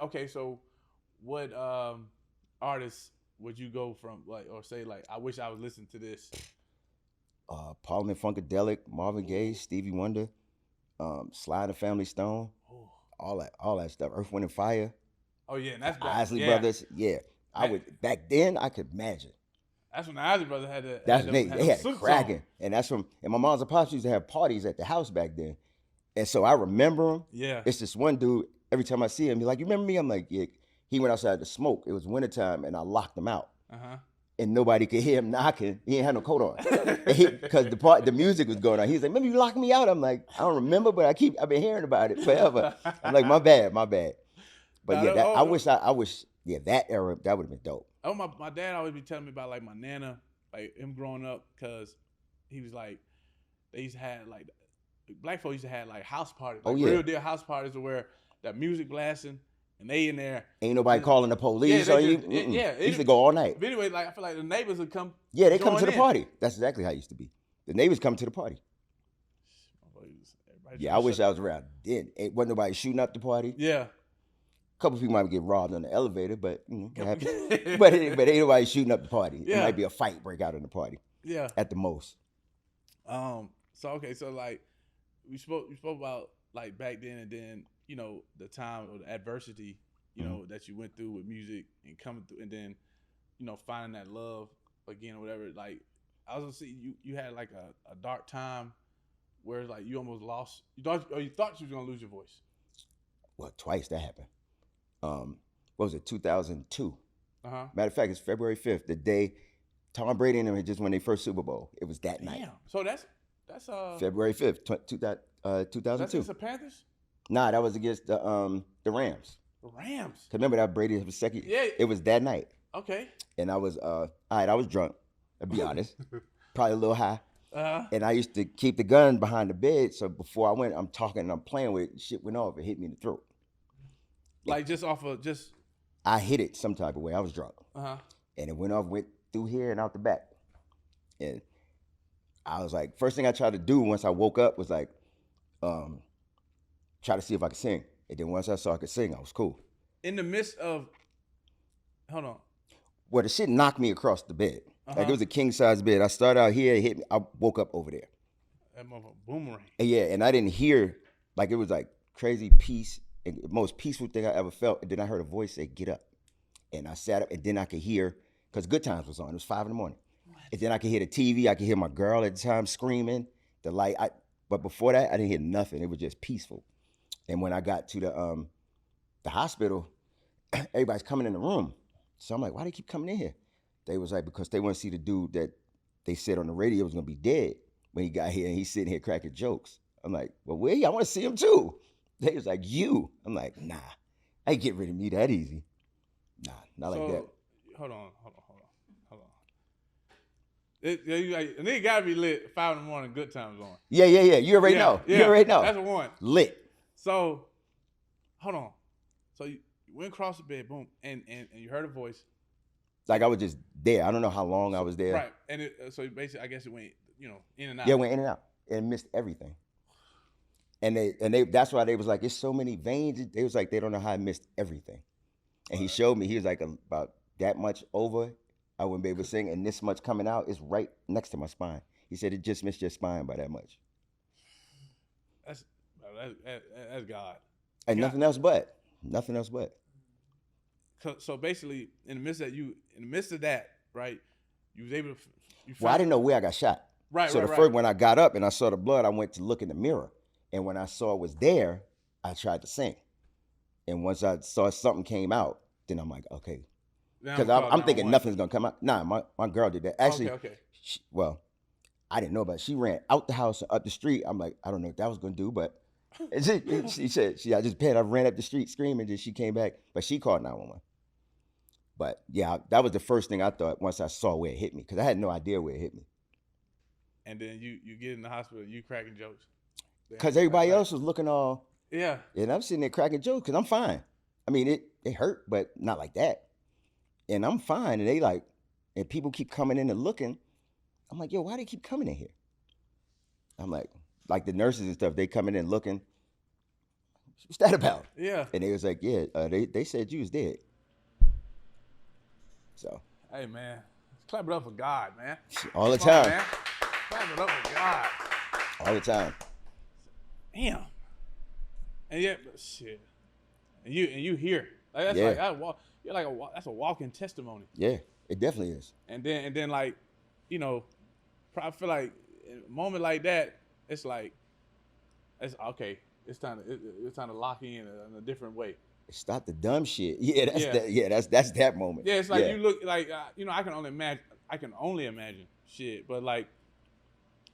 artists would you go from, like, or say like, I wish I was listening to this? Parliament Funkadelic, Marvin Gaye, Stevie Wonder, Sly and the Family Stone, all that stuff. Earth, Wind and Fire. Oh yeah, and that's Isley Brothers. Yeah, I would back then. I could imagine. That's when the Isley Brothers had the. They had cracking, and that's from. And my mom's and pops used to have parties at the house back then, And so I remember him. Yeah. It's this one dude, every time I see him, he's like, you remember me? I'm like, yeah. He went outside to smoke. It was wintertime, and I locked him out. And nobody could hear him knocking. He ain't had no coat on. Because the music was going on. He's like, remember you locked me out? I'm like, I don't remember, but I've been hearing about it forever. I'm like, my bad. But yeah, I wish, yeah, that era, that would have been dope. Oh, my dad always be telling me about like my nana, like him growing up, because he was like, they used to have like, black folks used to have like house parties, like real deal house parties where that music blasting and they in there. Ain't nobody calling the police on you. It used to go all night. But anyway, like I feel like the neighbors would come. Yeah, they come to the party. That's exactly how it used to be. The neighbors come to the party. Yeah, I wish I was around then. Wasn't nobody shooting up the party. Yeah. A couple people might get robbed on the elevator, but it happens. but ain't nobody shooting up the party. Yeah. It might be a fight break out in the party. Yeah. At the most. So okay, so like we spoke about like back then, and then the time or the adversity that you went through with music and coming through, and then finding that love again or whatever. Like I was gonna see you had like a dark time where like you almost lost. You thought you was gonna lose your voice. Well, twice that happened. What was it? 2002. Matter of fact, it's February 5th, the day Tom Brady and them had just won their first Super Bowl. It was that night. So that's February 5th, 2002. That's against the Panthers? Nah, that was against the Rams. The Rams. Cause remember that Brady was second. Yeah. It was that night. Okay. And I was I was drunk. I'll be honest, probably a little high. And I used to keep the gun behind the bed, so before I went, I'm talking and I'm playing with it. Shit went off. It hit me in the throat. Like just off of just. I hit it some type of way. I was drunk. And it went through here and out the back. And I was like, first thing I tried to do once I woke up was like, try to see if I could sing. And then once I saw I could sing, I was cool. In the midst of, hold on. Well, the shit knocked me across the bed. Like it was a king size bed. I started out here, it hit me. I woke up over there. That motherfucker boomerang. And yeah, and I didn't hear, like it was like crazy peace, and the most peaceful thing I ever felt. And then I heard a voice say, get up. And I sat up, and then I could hear, because Good Times was on. It was 5 a.m. And then I could hear the TV. I could hear my girl at the time screaming. The light. But before that, I didn't hear nothing. It was just peaceful. And when I got to the hospital, everybody's coming in the room. So I'm like, why they keep coming in here? They was like, because they want to see the dude that they said on the radio was going to be dead when he got here, and he's sitting here cracking jokes. I'm like, well, wait, I want to see him too. They was like, you. I'm like, nah, I ain't get rid of me that easy. Nah, not like that. Hold on. And it gotta be lit 5 a.m. Good Times on. Yeah. You already know. Yeah. You already know. That's one. Lit. So, hold on. So you went across the bed, boom, and you heard a voice. Like I was just there. I don't know how long I was there. Right. And so basically, I guess it went, in and out. Yeah, it went in and out and missed everything. And they that's why they was like, it's so many veins. They was like, they don't know how I missed everything. And he showed me, he was like about that much over, I wouldn't be able to sing, and this much coming out is right next to my spine. He said it just missed your spine by that much. That's God. And God. Nothing else but. So basically, in the midst of that, right, you was able to. Well, I didn't know where I got shot. Right. So first, when I got up and I saw the blood, I went to look in the mirror, and when I saw it was there, I tried to sing. And once I saw something came out, then I'm like, okay. Because I'm thinking nothing's going to come out. Nah, my girl did that. Actually, okay. I didn't know about it. She ran out the house and up the street. I'm like, I don't know what that was going to do, but she said, I ran up the street screaming, and she came back, but she called 911. But yeah, that was the first thing I thought once I saw where it hit me, because I had no idea where it hit me. And then you get in the hospital, you cracking jokes. Because everybody else was looking all... Yeah. And I'm sitting there cracking jokes because I'm fine. I mean, it hurt, but not like that. And I'm fine. And they like, and people keep coming in and looking. I'm like, yo, why they keep coming in here? I'm like the nurses and stuff, they coming in looking. What's that about? Yeah. And they was like, yeah, they said you was dead. So. Hey, man. Clap it up for God, man. All the time. Man. Clap it up for God. All the time. Damn. And yet, shit. And you here. Like that's you're like that's a walking testimony. Yeah, it definitely is. And then like, I feel like in a moment like that, it's like It's okay. It's time to lock in a different way. Stop the dumb shit. Yeah, that's Yeah. that. Yeah, that's that moment. Yeah, it's like you look like I can only imagine. I can only imagine shit, but like,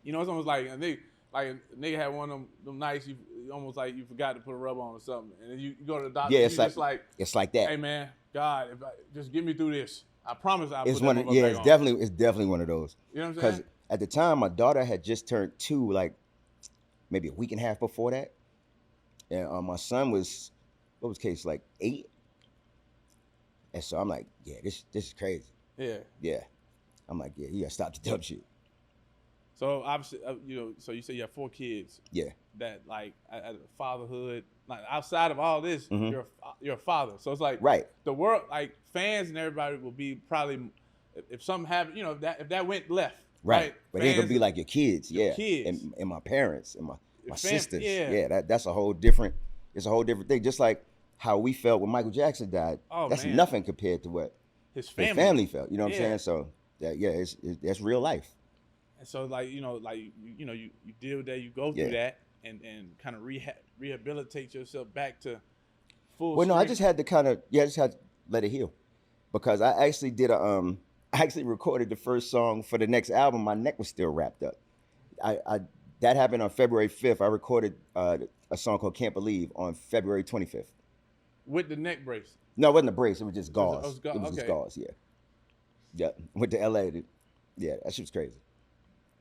it's almost like a nigga had one of them nights you almost like you forgot to put a rub on or something, and then you go to the doctor. Yeah, and just like it's like that. Hey man, God, just get me through this. I promise I'll It's put one. that It's on. definitely one of those. You know what I'm saying? Because at the time, my daughter had just turned 2, like maybe a week and a half before that, and my son was, what was case, like 8, and so I'm like, yeah, this is crazy. Yeah. I'm like, yeah, you gotta stop the dumb shit. So obviously, so you say you have 4 kids. Yeah. That like at fatherhood, like outside of all this, you're a father. So it's like Right. The world, like fans and everybody will be probably, if something happened, if that went left. Right. But it's gonna be like your kids, your yeah. kids. And my parents and my sisters. yeah. Yeah, that's a whole different, it's a whole different thing. Just like how we felt when Michael Jackson died. Oh, that's man. nothing compared to what his his family. family felt. You know what Yeah. I'm saying? So that's real life. And so like you deal with that, you go through that, and kind of rehabilitate yourself back to full. Well, no, I strength. just had to kind of I just had to let it heal, because I actually did I actually recorded the first song for the next album. My neck was still wrapped up. That happened on February 5th. I recorded a song called "Can't Believe" on February 25th. With the neck brace. No, it wasn't a brace. It was just gauze. It was just okay. gauze. Yeah. Went to LA. Yeah, that shit was crazy.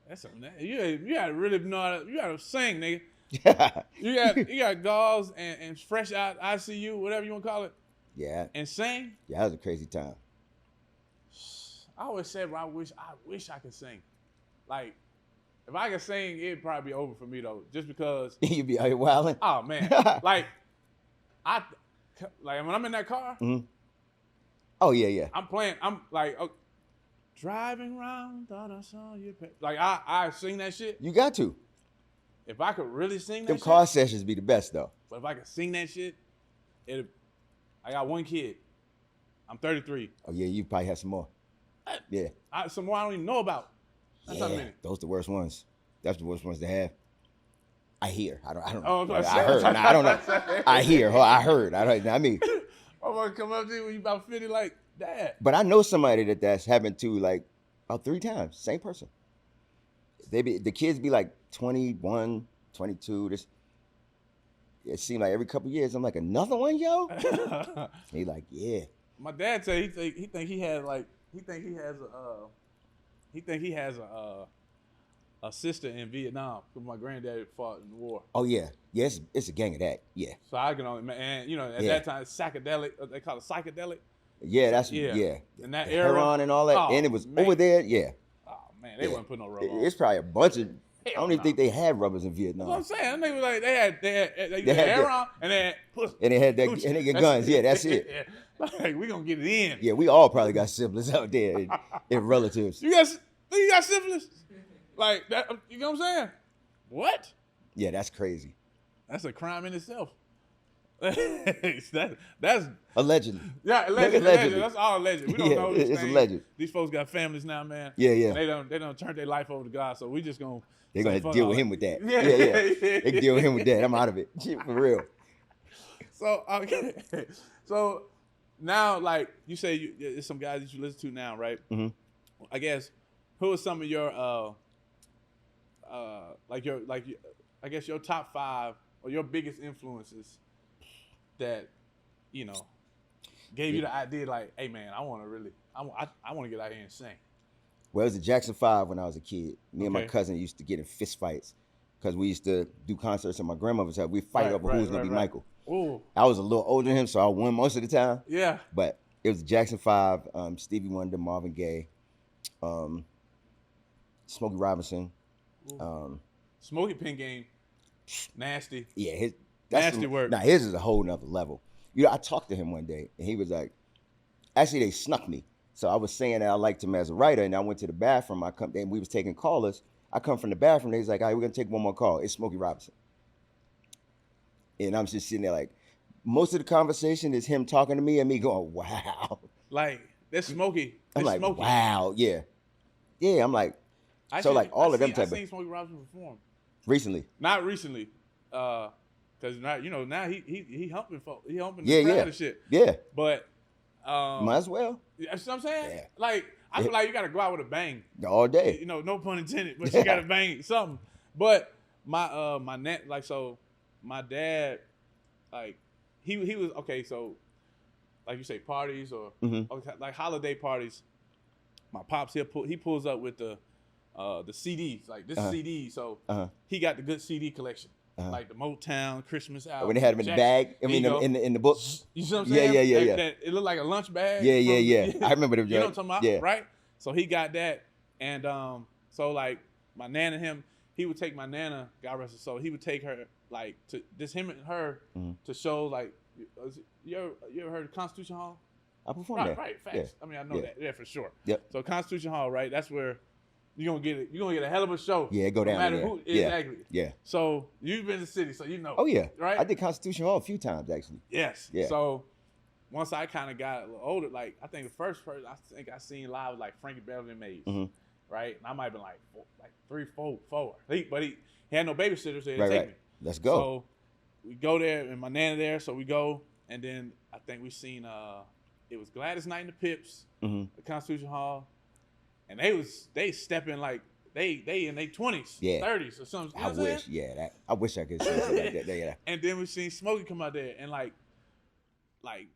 That's something. You gotta really know. You gotta sing, nigga. You got gauze and fresh out ICU, whatever you want to call it. Yeah. And sing. Yeah, that was a crazy time. I always said, I wish I could sing. Like, if I could sing, it'd probably be over for me though. Just because. You be out here wilding. Oh man, like when I'm in that car. Mm-hmm. Oh yeah. I'm playing. I'm like driving around, thought I saw you. Like I sing that shit. You got to. If I could really sing that Them shit. car sessions be the best though. But if I could sing that shit, I got 1 kid. I'm 33. Oh yeah, you probably have some more. Yeah. Some more I don't even know about. That's how many. Those the worst ones. That's the worst ones to have. I hear. I don't Oh, know. I'm I heard. Nah, I don't know. I hear. I heard. I mean. I'm gonna come up to you when you about 50, like, Dad. But I know somebody that's happened to like about 3 times. Same person. The kids be like 21, 22. It seemed like every couple of years I'm like, another one, yo. He like, yeah. My dad said he think he has a sister in Vietnam because my granddad fought in the war. Oh yeah, yes, it's a gang of that. Yeah. So I can only, and at that time psychedelic. They call it psychedelic. Yeah, that's yeah. In that the era, heroin and all that, and it was over there. Yeah. Oh man, they wasn't putting no rubber on. It's probably a bunch of. I don't even think they had rubbers in Vietnam. That's what I'm saying. They were like they had heroin and they had pussy. And they had that, and they get guns. Yeah, that's it. Yeah. Like we gonna get it in. Yeah, we all probably got siblings out there and relatives. You got syphilis? Like that? You know what I'm saying? What? Yeah, that's crazy. That's a crime in itself. that's allegedly. Yeah, allegedly. That's all alleged. We don't know these it's things. alleged. These folks got families now, man. Yeah. And they don't turn their life over to God, so we just gonna. They're gonna deal with him with that. Yeah. They can deal with him with that. I'm out of it. For real. So okay. So now, like you say, there's some guys that you listen to now, right? Mm-hmm. I guess who are some of your I guess your top 5 or your biggest influences that gave you the idea, like, hey man, I want to get out here and sing. Well, it was the Jackson 5 when I was a kid. Me and my cousin used to get in fist fights because we used to do concerts at my grandmother's house. We'd fight over who was going to be Michael. Ooh. I was a little older than him, so I won most of the time. Yeah. But it was the Jackson 5, Stevie Wonder, Marvin Gaye, Smokey Robinson. Smokey Pen Game, nasty. Yeah, nasty work. Now his is a whole nother level. I talked to him one day, and he was like, actually they snuck me. So I was saying that I liked him as a writer, and I went to the bathroom. And we was taking callers. I come from the bathroom, and he's like, all right, we're going to take one more call. It's Smokey Robinson. And I'm just sitting there like, most of the conversation is him talking to me and me going, wow. Like, that's Smokey. I'm like, Smokey. wow, yeah. Yeah, I'm like, all of them type of. I seen Smokey Robinson perform. Recently? Not recently. Cause now now he humping folk, he humping Yeah, the crowd yeah. and shit. Yeah. But Might as well. you know what I'm saying? Yeah. Like I feel like you gotta go out with a bang. All day. You know, no pun intended, but Yeah. you gotta bang something. But my net like so my dad like he was okay, so like you say parties or like holiday parties. My pops he pulls up with the CDs, like this CD, so he got the good CD collection. Like the Motown Christmas album. When they had them in the bag, I mean, in the book. You see what I'm saying? Yeah. That it looked like a lunch bag. Yeah. I remember them. You know what I'm talking about, yeah. right? So he got that, and so like my nana and him, he would take my nana, God rest her soul, he would take her like to this him and her to shows like you ever heard of Constitution Hall? I performed there. Right, facts. Yeah. I mean, I know that for sure. Yep. So Constitution Hall, right? That's where you're gonna get a hell of a show. Yeah, go down no matter there. who Yeah. exactly. Yeah. So you've been to the city, so you know. Oh yeah. Right. I did Constitution Hall a few times actually. Yes. Yeah. So once I kind of got a little older, like I think the first person I seen live was like Frankie Beverly and Mays, right? And I might have been like 3, 4. But he had no babysitter, so he didn't take me. Let's go. So we go there, and my nana there, so we go, and then I think we seen it was Gladys Knight and the Pips, the Constitution Hall, and they stepping like they in their 20s, 30s or something. You know what I'm saying? I wish I could say something like that. Yeah. And then we seen Smokey come out there, and like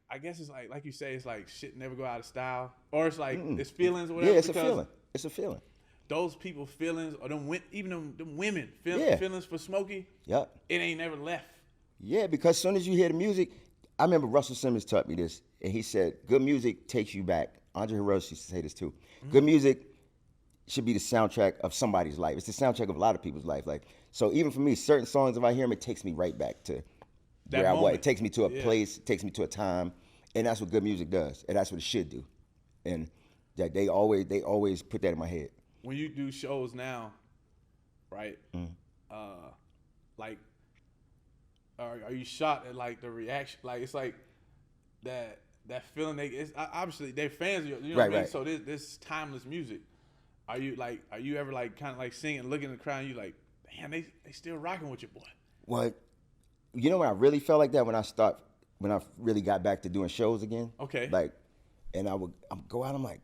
I guess it's like you say, it's like shit never go out of style, or it's like it's feelings or whatever. Yeah, it's a feeling. It's a feeling. Those people feelings, or them women feelings for Smokey. Yep. It ain't never left. Yeah, because as soon as you hear the music, I remember Russell Simmons taught me this, and he said, good music takes you back. Andre Harrell used to say this too. Good music should be the soundtrack of somebody's life. It's the soundtrack of a lot of people's life. Like, so even for me, certain songs, if I hear them, it takes me right back to where I was. It takes me to a place, it takes me to a time, and that's what good music does, and that's what it should do. And that they always put that in my head. When you do shows now, right? Like, are you shocked at like the reaction? Like it's like that feeling. Obviously they're fans of you. You know what I mean? Right. So this timeless music. Are you ever like kind of like singing, looking in the crowd, and you like, damn, they still rocking with your boy? Well, you know when I really felt like that when I really got back to doing shows again. Okay. Like, and I would go out. I'm like,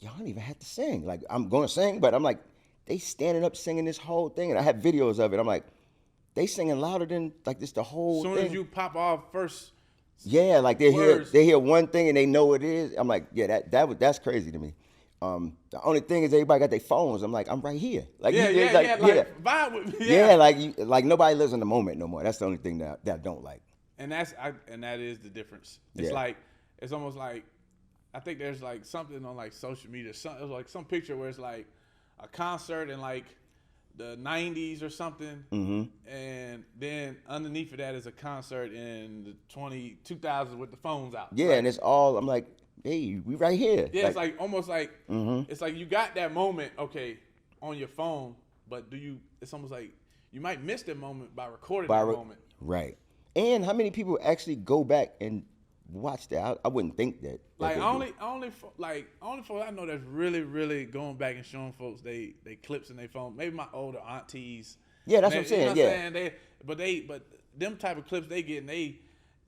y'all don't even have to sing. Like I'm going to sing, but I'm like, they standing up singing this whole thing, and I have videos of it. I'm like, they singing louder than like this the whole thing. As soon as you pop off first. Yeah, like they hear one thing and they know what it is. I'm like, yeah, that's crazy to me. The only thing is everybody got their phones. I'm like, I'm right here. Like, vibe with me. Yeah, like nobody lives in the moment no more. That's the only thing that I don't like. And that is the difference. It's like it's almost like I think there's like something on like social media. It was like some picture where it's like a concert in like the 90s or something, and then underneath of that is a concert in the 2000s with the phones out. Yeah, right? And it's all, I'm like, hey, we right here. Yeah, it's like almost like, it's like you got that moment, okay, on your phone, but it's almost like you might miss that moment by recording that moment. Right. And how many people actually go back and watch that? I wouldn't think that. Like only for I know that's really, really going back and showing folks they clips in their phone. Maybe my older aunties. Yeah, that's what I'm saying. You know what I'm saying? But them type of clips they get, and they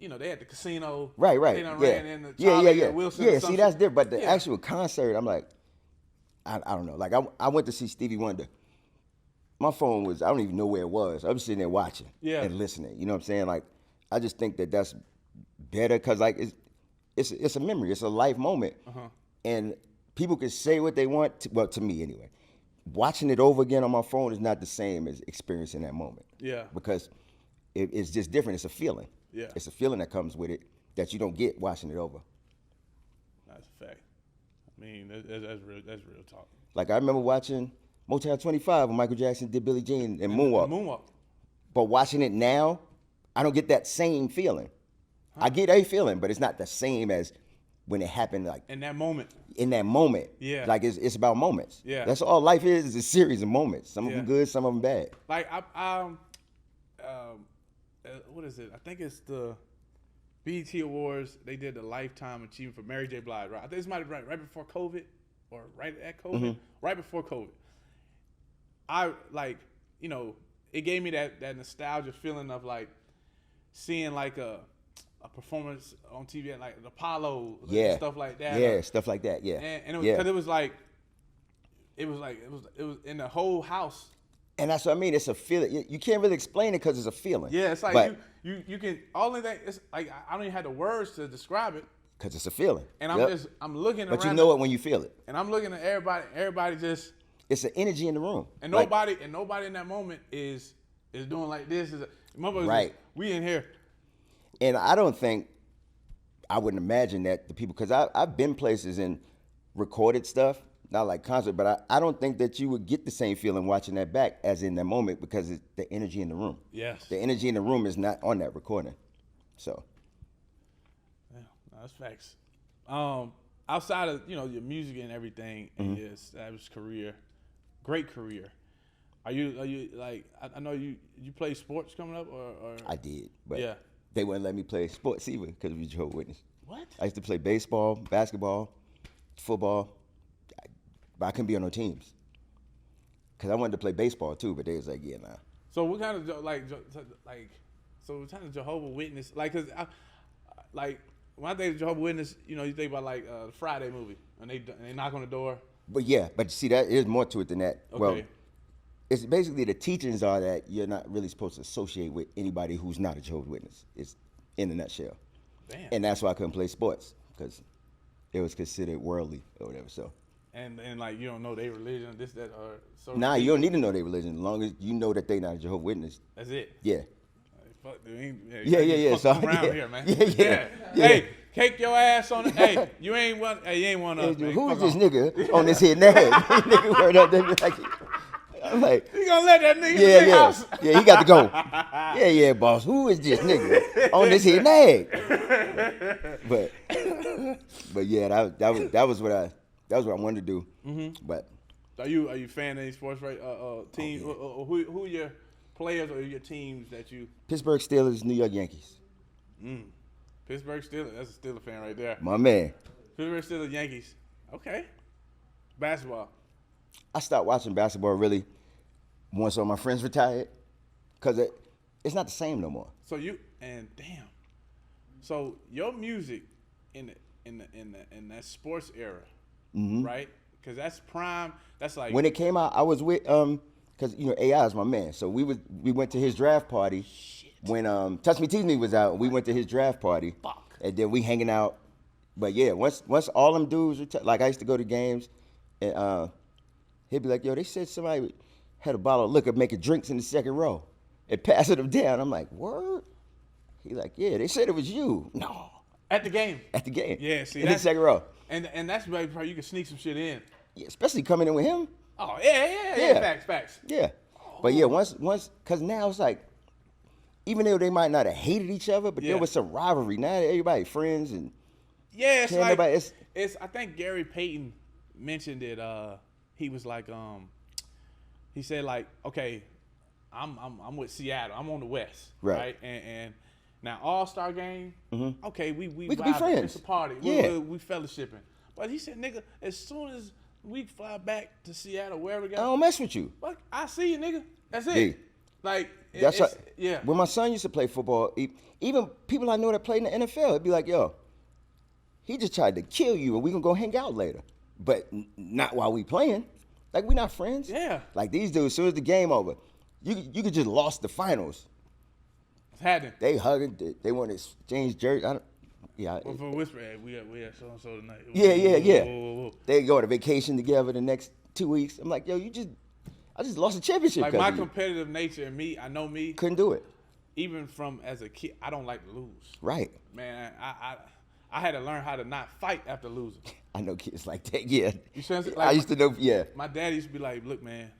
at the casino. Right. They done ran into Charlie Wilson. Yeah, see, that's different. But the actual concert, I'm like, I don't know. Like I went to see Stevie Wonder. My phone was, I don't even know where it was. I was sitting there watching and listening. You know what I'm saying? Like, I just think that that's better because like it's a memory. It's a life moment. And people can say what they want. To me anyway. Watching it over again on my phone is not the same as experiencing that moment. Yeah. Because it's just different. It's a feeling. Yeah. It's a feeling that comes with it that you don't get watching it over. That's a fact. I mean, that's real talk. Like I remember watching Motown 25 when Michael Jackson did Billie Jean and Moonwalk. But watching it now, I don't get that same feeling. I get a feeling, but it's not the same as when it happened. Like in that moment. Yeah. Like it's about moments. Yeah. That's all life is a series of moments. Some of them good, some of them bad. Like what is it? I think it's the BET Awards. They did the Lifetime Achievement for Mary J. Blige. Right? I think this might be right before COVID or right at COVID. Right before COVID. I like, it gave me that nostalgia feeling of like seeing like a performance on TV at like the Apollo, Yeah. stuff like that. Yeah, stuff like that. Yeah. And it was because it was like it was in the whole house. And that's what I mean. It's a feeling. You can't really explain it because it's a feeling. Yeah, it's like but, you can only thing. It's like I don't even have the words to describe it. Because it's a feeling. And I'm looking around. But you know it when you feel it. And I'm looking at everybody. Everybody just. It's an energy in the room. And nobody in that moment is doing like this. Right. We in here. And I wouldn't imagine that the people, because I've been places and recorded stuff, not like concert, but I don't think that you would get the same feeling watching that back as in that moment because it's the energy in the room. Yes. The energy in the room is not on that recording. So. Yeah, no, that's facts. Outside of, your music and everything and your established career, great career. Are you like, I know you play sports coming up or I did, but yeah. They wouldn't let me play sports either because of Jehovah's Witness. What? I used to play baseball, basketball, football, but I couldn't be on no teams. Because I wanted to play baseball too, but they was like, yeah, nah. So what kind of so what kind of Jehovah's Witness, like, cause when I think of Jehovah's Witness, you think about like the Friday movie and they knock on the door. But yeah, but you see, there's more to it than that. Okay. Well, it's basically the teachings are that you're not really supposed to associate with anybody who's not a Jehovah's Witness. It's in a nutshell. Damn. And that's why I couldn't play sports because it was considered worldly or whatever. So. And like you don't know their religion, this, that, or so. Nah, you don't need to know their religion as long as you know that they not a Jehovah's Witness. That's it. Yeah. Fuck, dude, Yeah. So around here, man. Yeah. Hey, cake your ass on it. Hey, you ain't one of us, man. Who is this nigga on this here nag? Nigga word up there like, I'm like, you gonna let that nigga in the house? Yeah, he got to go. Yeah, boss. Who is this nigga on this here nag? But yeah, that was what I wanted to do. Mm-hmm. But are you a fan of any sports team? Who are your players or your teams that you? Pittsburgh Steelers, New York Yankees. Pittsburgh Steelers. That's a Steelers fan right there. My man. Pittsburgh Steelers, Yankees. Okay. Basketball. I stopped watching basketball really once all my friends retired because it's not the same no more. So So your music in that sports era, right? Because that's prime. That's like when it came out. I was with because AI is my man. So we went to his draft party when Touch Me Tease Me was out. We went to his draft party. Fuck. And then we hanging out. But yeah, once all them dudes retired, like I used to go to games and he'd be like, yo, they said somebody had a bottle of liquor making drinks in the second row and passing them down. I'm like, word? He like, yeah, they said it was you. No. At the game. Yeah, see, in the second row. And that's maybe how you can sneak some shit in. Yeah, especially coming in with him. Oh, yeah. Facts. Yeah. But yeah, once, because now it's like, even though they might not have hated each other, but there was some rivalry. Now everybody friends and yeah, it's like it's I think Gary Payton mentioned it. He was like, he said like, okay, I'm with Seattle. I'm on the West, right? And now All-Star game, okay, we could be friends. It's a party. Yeah. We fellowshipping. But he said, nigga, as soon as we fly back to Seattle, wherever we go, I don't mess with you. Fuck, I see you, nigga. That's it. Yeah. Like that's what, yeah. When my son used to play football, even people I know that played in the NFL, it'd be like, yo, he just tried to kill you, and we gonna go hang out later. But not while we playing. Like, we not friends. Yeah. Like, these dudes, as soon as the game over, you could just lost the finals. It's happening. They hugging. They want to exchange jerseys. For Whisper, hey, we had so-and-so tonight. Yeah. Whoa. They go on a vacation together the next 2 weeks. I'm like, yo, I just lost a championship. Like, my competitive nature and me, I know me. Couldn't do it. Even from as a kid, I don't like to lose. Right. Man, I had to learn how to not fight after losing. I know kids like that, yeah. You see what I'm saying? I used to know, yeah. My dad used to be like, look, man,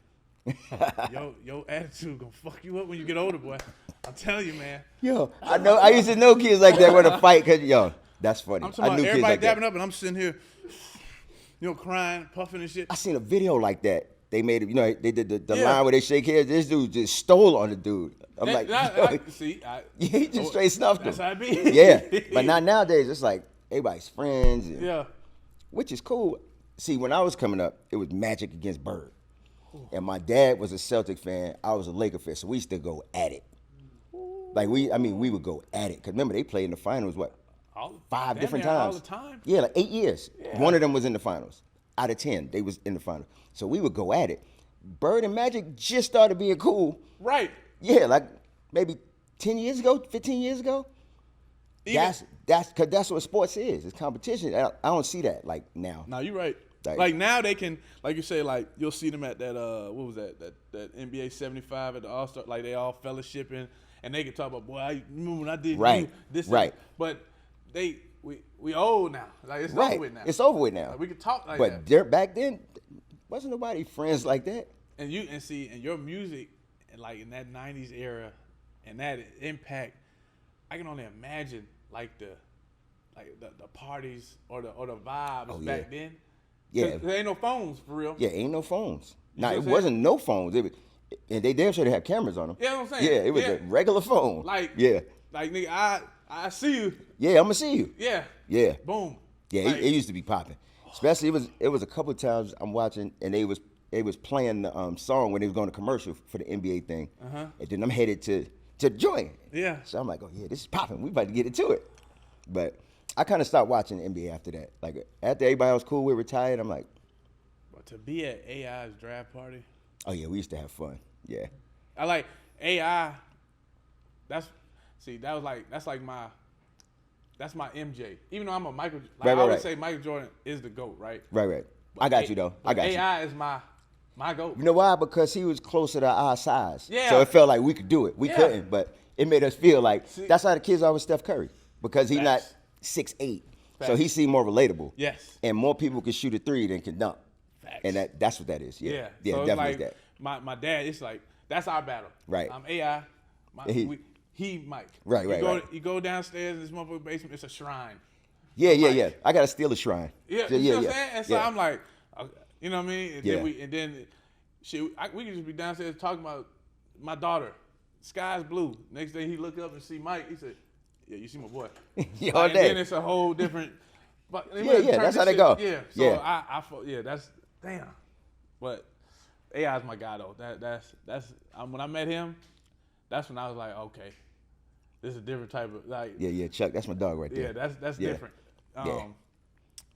your attitude gonna fuck you up when you get older, boy. I'm telling you, man. Yo, I used to know kids like that want to fight because, yo, that's funny. I'm talking I knew about kids everybody like that. dabbing up and I'm sitting here, crying, puffing and shit. I seen a video like that. They made it, they did the line where they shake hands. This dude just stole on the dude. I'm he just straight snuffed him. That's how it be. Yeah, but not nowadays. It's like everybody's friends. And, yeah. Which is cool. See, when I was coming up, it was Magic against Bird. And my dad was a Celtic fan. I was a Laker fan, so we used to go at it. Like we would go at it. Cause remember they played in the finals five different times. All the time. Yeah, like 8 years. Yeah. One of them was in the finals. Out of 10, they was in the finals. So we would go at it. Bird and Magic just started being cool. Right. Yeah, like maybe 10 years ago, 15 years ago. That's because that's what sports is. It's competition. I don't see that like now. No, you're right. Like now they can, like you say, like you'll see them at that what was that NBA 75 at the All-Star, like they all fellowshipping, and they can talk about, boy, I remember when I did this. Right. But we old now. Like it's over with now. It's over with now. Like, we can talk like but that. Back then, wasn't nobody friends like that. And your music, like in that 90s era, and that impact, I can only imagine like the parties or the vibes back then. Yeah, there ain't no phones for real. Yeah, ain't no phones. Now it wasn't no phones. And they damn sure they have cameras on them. Yeah, what I'm saying. Yeah, it was a regular phone. Like nigga, I see you. Yeah, I'm gonna see you. Yeah. Yeah. Boom. Yeah, like, it used to be popping. Especially it was a couple of times I'm watching and they was playing the song when they was going to commercial for the NBA thing. And then I'm headed to join. Yeah. So I'm like, oh yeah, this is popping. We about to get into it. But I kind of stopped watching the NBA after that. Like after everybody was cool, we retired. I'm like, but to be at AI's draft party. Oh yeah, we used to have fun. Yeah. I like AI. That's my MJ. Even though I'm a Michael, I always say Michael Jordan is the GOAT, right? Right. I got you though. I got you. AI is my GOAT. You know why? Because he was closer to our size. Yeah. So it felt like we could do it. We couldn't, but it made us feel like that's how the kids are with Steph Curry. Because he's not 6'8". So he seemed more relatable. Yes. And more people can shoot a three than can dunk. Facts. And that's what that is. Yeah. Yeah, so definitely it's like that. My dad, it's like, that's our battle. Right. I'm AI. He Mike. Right. You go downstairs in this motherfucking basement, it's a shrine. Yeah. I got to steal a shrine. Yeah, you know what I'm saying? And so I'm like, you know what I mean? And then we could just be downstairs talking about my daughter. Sky's blue. Next day he look up and see Mike. He said, yeah, you see my boy. All day. And then it's a whole different. But that's how they go. Yeah. So I that's damn. But AI's my guy though. That's when I met him, that's when I was like, okay, this is a different type of like. Yeah, Chuck, that's my dog right there. Yeah, that's different. All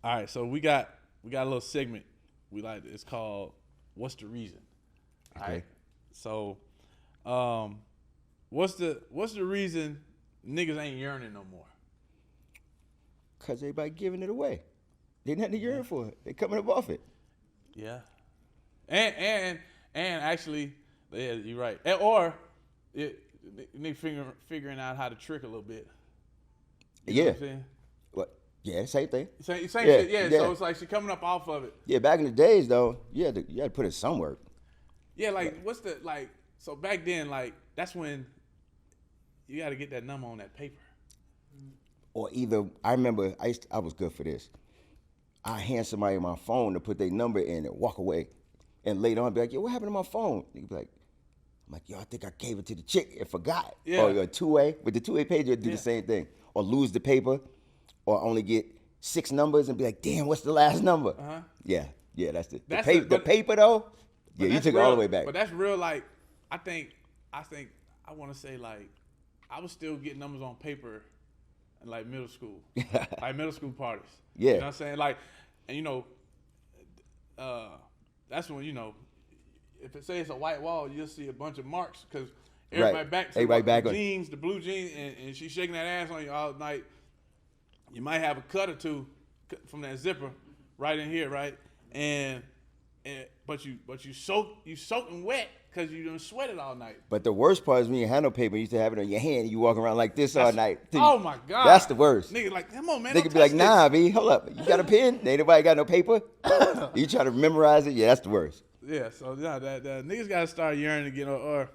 right, so we got a little segment we like. It's called "What's the Reason?" All right. So, what's the reason niggas ain't yearning no more? Cause everybody giving it away. They nothing to yearn for. They coming up off it. Yeah. And actually, yeah, you're right. Or nigga figuring out how to trick a little bit. You know what I'm saying? What? Yeah, same thing. Same shit. Yeah. So it's like she coming up off of it. Yeah, back in the days though, you had to put in some work. Yeah, like what's the like? So back then, like that's when you got to get that number on that paper. Or either I remember I was good for this. I hand somebody my phone to put their number in and walk away, and later on be like, yo, what happened to my phone? They be like, I'm like, yo, I think I gave it to the chick and forgot. Yeah. Or a two-way with the two-way page, you'll do the same thing. Or lose the paper, or only get 6 numbers and be like, damn, what's the last number? Yeah, that's the paper though. Yeah, you took it all the way back. But that's real. Like I think I want to say like I was still getting numbers on paper in like middle school, like middle school parties. Yeah, you know what I'm saying? Like, and you know, that's when you know, if it say it's a white wall, you'll see a bunch of marks because everybody back the jeans, the blue jeans, and she's shaking that ass on you all night. You might have a cut or two from that zipper right in here, right? But you soaking wet because you done sweated all night. But the worst part is when you had no paper, you used to have it on your hand, and you walk around like this all night. Oh my God, that's the worst. Nigga, like come on, man. They could be like, nah, B, hold up, you got a pen? Ain't nobody got no paper? You try to memorize it? Yeah, that's the worst. Yeah, so the niggas gotta start yearning again, or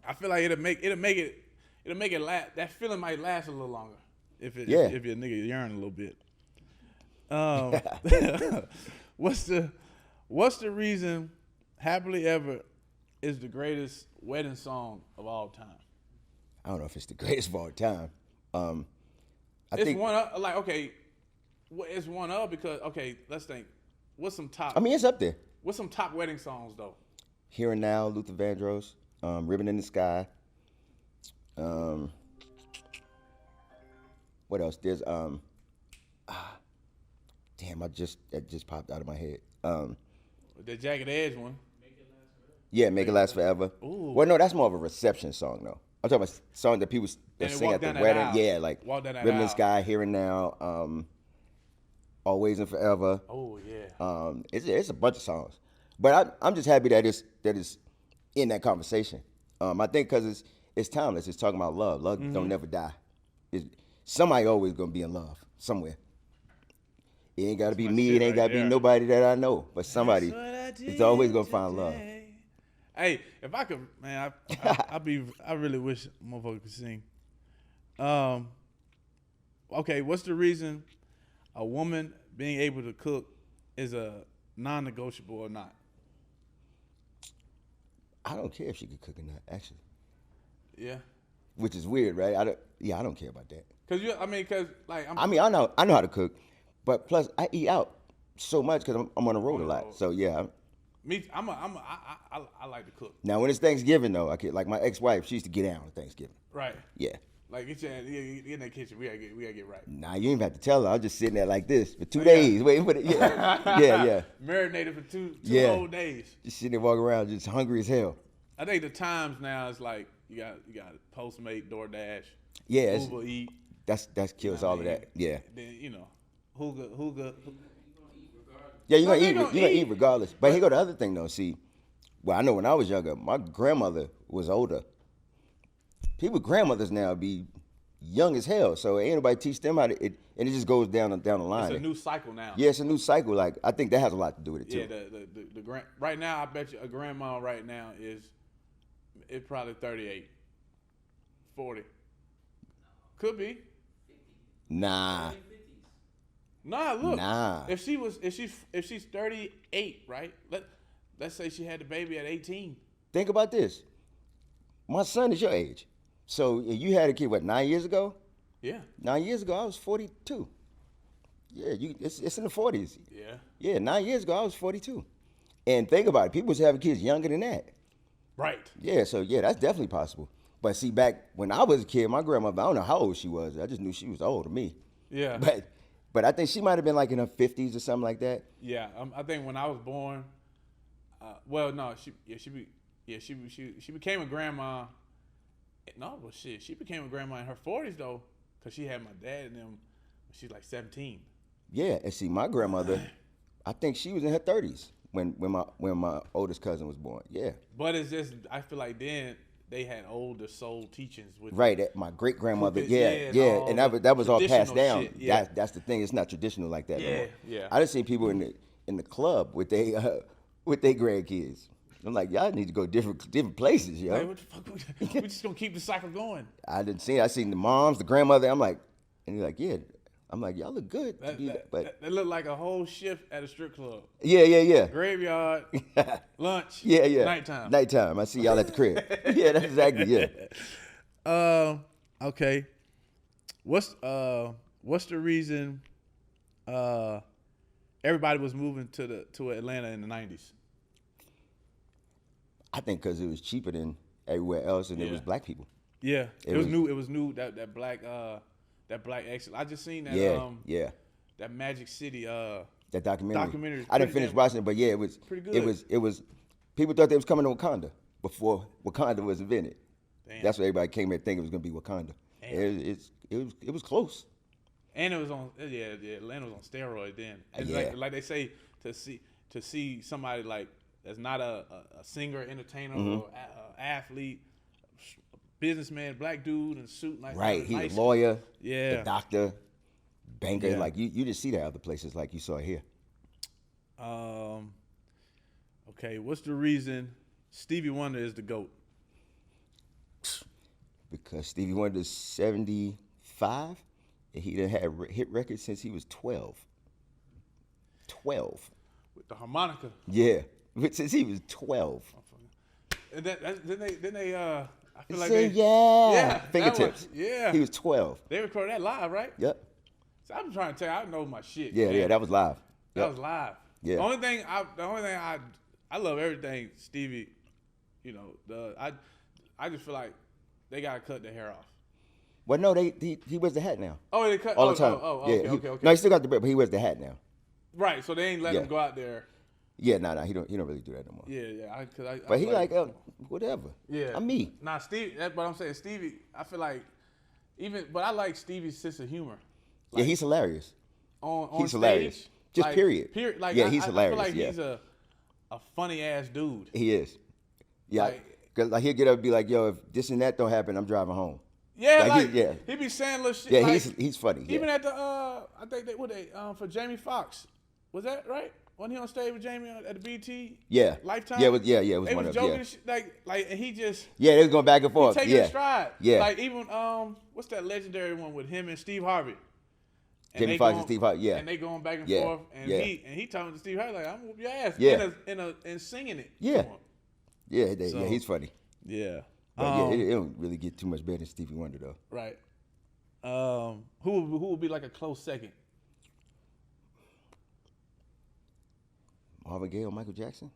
I feel like it'll make it last. That feeling might last a little longer if your nigga yearn a little bit. What's the reason "Happily Ever" is the greatest wedding song of all time? I don't know if it's the greatest of all time. I think one of like okay, it's one of because okay, let's think. What's some top? I mean, it's up there. What's some top wedding songs though? Here and Now, Luther Vandross, Ribbon in the Sky. What else? There's damn, that just popped out of my head. The Jagged Edge one. Yeah, Make It Last Forever. Ooh. Well, no, that's more of a reception song though. I'm talking about song that people that sing at the wedding. Yeah, like Ribbon in the Sky, Here and Now, Always and Forever. Oh yeah. It's a bunch of songs, but I'm just happy that it's in that conversation. I think because it's timeless. It's talking about love. Love don't never die. Somebody always gonna be in love somewhere. It ain't gotta be me. It ain't gotta be nobody that I know, but somebody is always gonna find love. Hey, if I could, man, I really wish motherfucker could sing. Okay, what's the reason a woman being able to cook is a non-negotiable or not? I don't care if she could cook or not, actually. Yeah. Which is weird, right? I don't care about that. I know how to cook, but plus I eat out so much because I'm on the road a lot. So yeah. I like to cook. Now when it's Thanksgiving though, like my ex-wife, she used to get down on Thanksgiving. Right. Yeah. Like get in that kitchen. We gotta get right. Nah, you ain't even have to tell her. I was just sitting there like this for 2 days waiting for it. Yeah. yeah. Marinated for two whole days. Just sitting there walking around just hungry as hell. I think the times now is like you got Postmate, DoorDash, Uber Eat. That kills all of that. Yeah. Then Hooga. Yeah, you're gonna eat regardless. But here go the other thing though. See, well, I know when I was younger, my grandmother was older. People grandmothers now be young as hell, so ain't nobody teach them how to and it just goes down the line. It's a new cycle now. Yeah, it's a new cycle. Like I think that has a lot to do with it too. Yeah, the right now I bet you a grandma right now it's probably 38, 40. Could be. Nah. Look. Nah. If she's 38, right? Let's say she had the baby at 18. Think about this. My son is your age. So you had a kid, 9 years ago? Yeah. 9 years ago, I was 42. Yeah, it's in the 40s. Yeah. Yeah, 9 years ago, I was 42. And think about it. People was having kids younger than that. Right. Yeah, so yeah, that's definitely possible. But see, back when I was a kid, my grandmother, I don't know how old she was. I just knew she was older than me. Yeah. But I think she might have been like in her 50s or something like that. Yeah, I think when I was born, she became a grandma. No, well, shit, she became a grandma in her 40s though, cause she had my dad and them when she's like 17. Yeah, and see, my grandmother, I think she was in her 30s when my oldest cousin was born. Yeah. But it's just I feel like then they had older soul teachings with right. My great grandmother, and that was all passed down. Shit, yeah. That's the thing. It's not traditional like that. Yeah, anymore. yeah. I just seen people in the club with their grandkids. I'm like, y'all need to go different places, yo. Like, what the fuck? We just gonna keep the cycle going. I seen the moms, the grandmother. I'm like, and he's like, yeah. I'm like, y'all look good. That look like a whole shift at a strip club. Yeah. Graveyard, lunch, nighttime. Nighttime. I see y'all at the crib. Yeah, that's exactly, yeah. Okay. What's the reason everybody was moving to Atlanta in the 90s? I think because it was cheaper than everywhere else, and it was black people. Yeah, it was new. It was new that black exit. I just seen that. That Magic City. That documentary. I didn't finish watching it, but yeah, it was pretty good. It was. People thought they was coming to Wakanda before Wakanda was invented. Damn. That's what everybody came here thinking it was gonna be Wakanda. It was close. And it was on. Yeah. Atlanta was on steroids then. And like they say to see somebody like. That's not a singer, entertainer, or athlete, businessman, black dude in a suit. Like right, he's a lawyer, a doctor, banker. Like you just see that other places like you saw here. Okay, what's the reason Stevie Wonder is the GOAT? Because Stevie Wonder is 75, and he done had hit records since he was 12. 12. With the harmonica. Yeah. Since he was 12. And then they I feel like fingertips. He was 12. They recorded that live, right? Yep. So I'm trying to tell you, I know my shit. Yeah, that was live. That was live. Yeah. The only thing I love everything Stevie you know, I just feel like they gotta cut their hair off. Well, no, he wears the hat now. Oh, they cut all the time. Okay, okay. No, he still got the beard, but he wears the hat now. Right, so they ain't let him go out there. Yeah, nah, he don't really do that no more. Yeah. But he like whatever. Yeah, I'm me. Nah, Steve. That's what I'm saying. Stevie, I feel like but I like Stevie's sense of humor. Like, yeah, he's hilarious. On he's stage, hilarious. Just like, period. Like, yeah, he's hilarious. I feel like yeah. he's a funny ass dude. He is. Yeah, because like he'll get up and be like, "Yo, if this and that don't happen, I'm driving home." Yeah, he be saying little shit. Yeah, like, he's funny. Yeah. Even at the I think for Jamie Foxx, was that right? Wasn't he on stage with Jamie at the BT? Yeah. Lifetime. Yeah, it was they one was of joking them. and shit, like, and he just they was going back and forth. taking it stride. Yeah. Like even what's that legendary one with him and Steve Harvey? And Jamie Foxx and Steve Harvey. Yeah. And they going back and Yeah. forth, and Yeah. he talking to Steve Harvey like, "I'm gonna whoop your ass." Yeah. And singing it. Yeah. to him. Yeah, he's funny. Yeah. But it don't really get too much better than Stevie Wonder though. Right. Who would be like a close second? Marvin Gaye or Michael Jackson?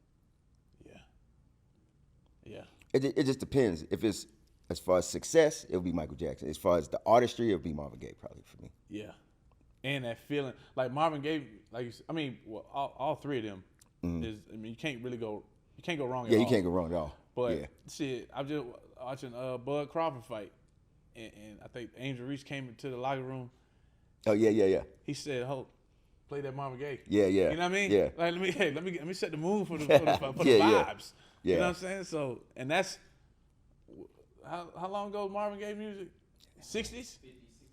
Yeah. It just depends. If it's as far as success, it'll be Michael Jackson. As far as the artistry, it'll be Marvin Gaye probably for me. Yeah. And that feeling, like Marvin Gaye, all three of them is. I mean, you can't go wrong. Yeah, you can't go wrong at all. But yeah. shit, I'm just watching Bud Crawford fight, and I think Angel Reese came into the locker room. Oh yeah. He said, "Hope, play that Marvin Gaye." Yeah. You know what I mean? Yeah. Like let me set the mood for the Yeah, vibes. Yeah. You know what I'm saying? So, and that's how long ago Marvin Gaye music? 60s?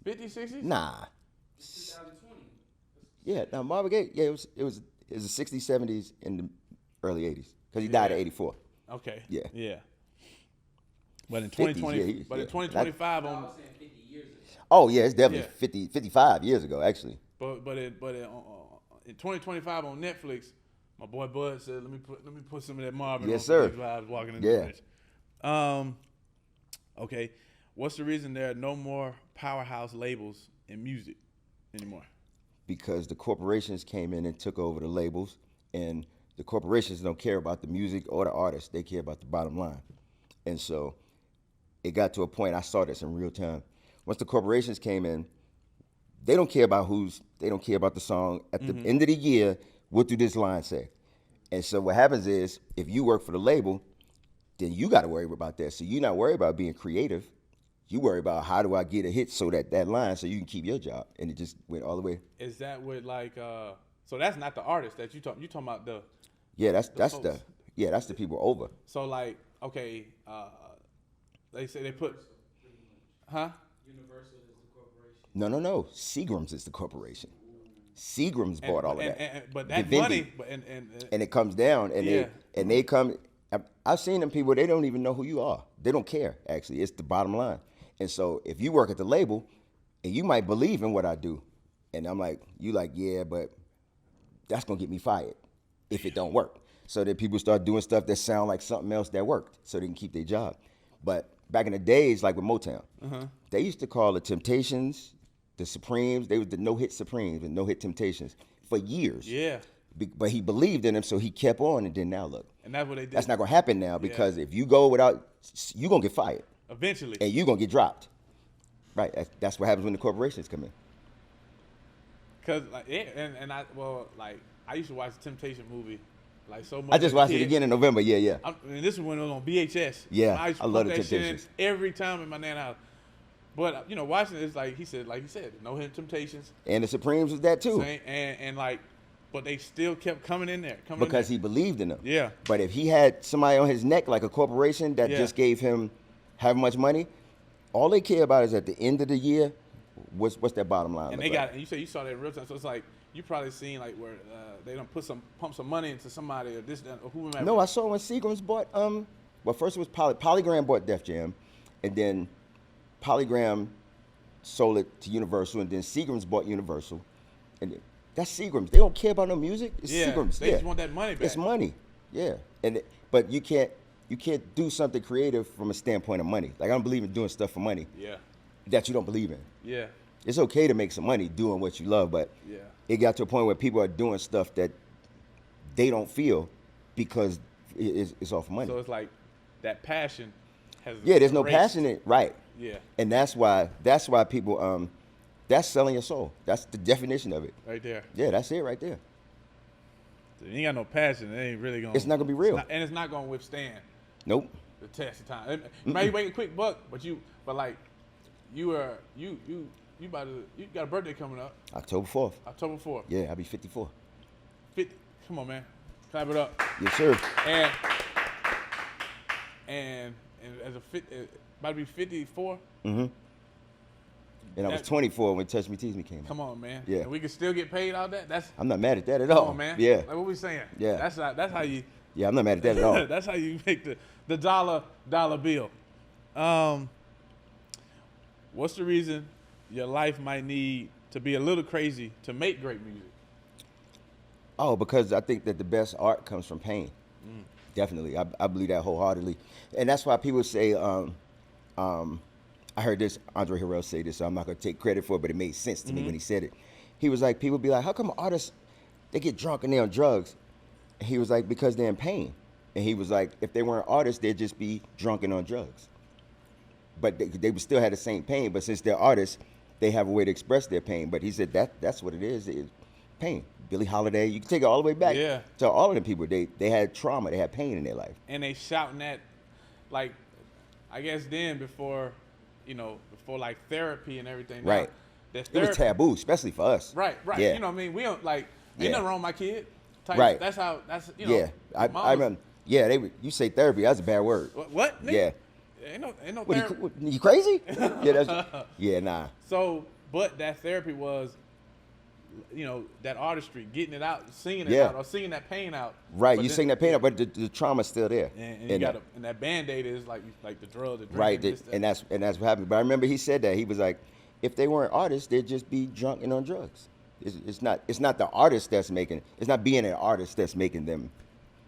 50s, 60s? Nah. 2020. Yeah, now Marvin Gaye, it was the 60s, 70s, and the early 80s because he died at 84. Okay. Yeah. But in 50s, 2020, yeah, but in 2025 I on. was saying 50 years ago. Oh yeah, it's definitely 55 years ago actually. But in 2025 on Netflix, my boy Bud said, "Let me put some of that Marvin." Yes, on sir. while I was walking in the Yeah. bench. Okay. What's the reason there are no more powerhouse labels in music anymore? Because the corporations came in and took over the labels, and the corporations don't care about the music or the artists; they care about the bottom line. And so, it got to a point. I saw this in real time. Once the corporations came in, they don't care about they don't care about the song. At the end of the year, what do this line say? And so what happens is, if you work for the label, then you got to worry about that. So you're not worried about being creative. You worry about how do I get a hit so that line so you can keep your job. And it just went all the way. Is that with so that's not the artist that you talking about the. Yeah, that's folks. that's the people over. So like, okay, they say they put, huh? Universal is the corporation. No. Seagram's is the corporation. Seagram's bought all of that. But that Vivendi. money, And it comes down, and they come. I've seen them people. They don't even know who you are. They don't care. Actually, it's the bottom line. And so if you work at the label, and you might believe in what I do, and I'm like, yeah, but that's gonna get me fired if it don't work. So then people start doing stuff that sound like something else that worked, so they can keep their job. But back in the days, like with Motown, they used to call the Temptations, the Supremes. They was the no-hit Supremes and no-hit Temptations for years. yeah. But he believed in them, so he kept on, and then now look. And that's what they did. That's not gonna happen now because if you go without, you gonna get fired Eventually. and you gonna get dropped. Right. That's what happens when the corporations come in. Cause I used to watch the Temptation movie like so much. I just as a watched it kid. again in November. Yeah. And this was when it was on VHS. Yeah, I used to I love put the that shit in Temptations. every time in my nana house. But watching it, it's like he said, no hidden Temptations. And the Supremes was that too. But they still kept coming in there. Because he believed in them. Yeah. But if he had somebody on his neck, like a corporation that Yeah. just gave him how much money, all they care about is at the end of the year, what's their bottom line. And look they like. got, and you say you saw that in real time, so it's like you probably seen like where they don't pump some money into somebody or this, that, or whoever. No, I saw when Seagram's bought, well, first it was Polygram bought Def Jam, and then Polygram sold it to Universal, and then Seagram's bought Universal. And that's Seagram's. They don't care about no music. It's Seagram's. They just want that money back. It's money. Yeah. But you can't do something creative from a standpoint of money. Like I don't believe in doing stuff for money Yeah. that you don't believe in. Yeah. It's okay to make some money doing what you love, but Yeah. it got to a point where people are doing stuff that they don't feel because it's off money. So it's like that passion has. there's no erased. passion in it, right? Yeah, And that's why people that's selling your soul. That's the definition of it. right there. Yeah, that's it right there. So you ain't got no passion. It ain't really gonna. It's not gonna be real. It's not gonna withstand Nope. the test of time. You might make a quick buck, but like you got a birthday coming up, October 4th. October 4th. Yeah, I'll be 54. 50, come on, man, clap it up. Yes, sir. And as about to be 54. Mm-hmm. And I was 24 when Touch Me Tease Me came out. Come on, man. Yeah. And we can still get paid all that. That's I'm not mad at that at come all. on, man. Yeah. Like what we saying. Yeah. That's how you. Yeah, I'm not mad at that at all. That's how you make the dollar bill. What's the reason your life might need to be a little crazy to make great music? Oh, because I think that the best art comes from pain. Definitely. I believe that wholeheartedly. And that's why people say, I heard this, Andre Harrell say this, so I'm not going to take credit for it, but it made sense to me when he said it. He was like, people be like, how come artists, they get drunk and they're on drugs? And he was like, because they're in pain. And he was like, if they weren't artists, they'd just be drunk and on drugs. But they would still have the same pain, but since they're artists, they have a way to express their pain. But he said that's what it is pain. Billie Holiday, you can take it all the way back to all of them people. They had trauma, they had pain in their life. And they shouting at, like, I guess then before like therapy and everything. Now, Right. there's It was therapy. taboo, especially for us. Right. Yeah. You know what I mean? We don't like, ain't Yeah. nothing wrong with my kid. Type. Right. That's you know. Yeah. I remember, you say therapy, that's a bad word. What? Nigga? Yeah. Ain't no What, therapy. you crazy? Yeah, nah. So, but that therapy was, that artistry, getting it out, singing it out, or singing that pain out. Right, But you then- sing that pain out, but the trauma's still there. And you got and that Band-Aid is like the drug, the drink. Right, and that's what happened. But I remember he said that he was like, if they weren't artists, they'd just be drunk and on drugs. It's not the artist that's making. It's not being an artist that's making them.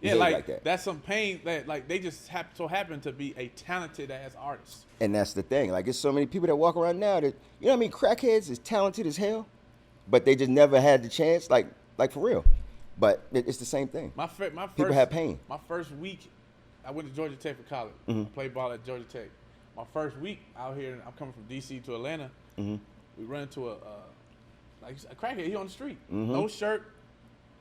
Yeah, like that. That's some pain that like they just so happen to be a talented ass artist. And that's the thing. Like, there's so many people that walk around now that, you know what I mean? Crackheads is talented as hell, but they just never had the chance, like for real. But it's the same thing. My first People have pain. My first week, I went to Georgia Tech for college. Mm-hmm. I played ball at Georgia Tech. My first week out here, I'm coming from D.C. to Atlanta. Mm-hmm. We run into a crackhead. He on the street, Mm-hmm. no shirt.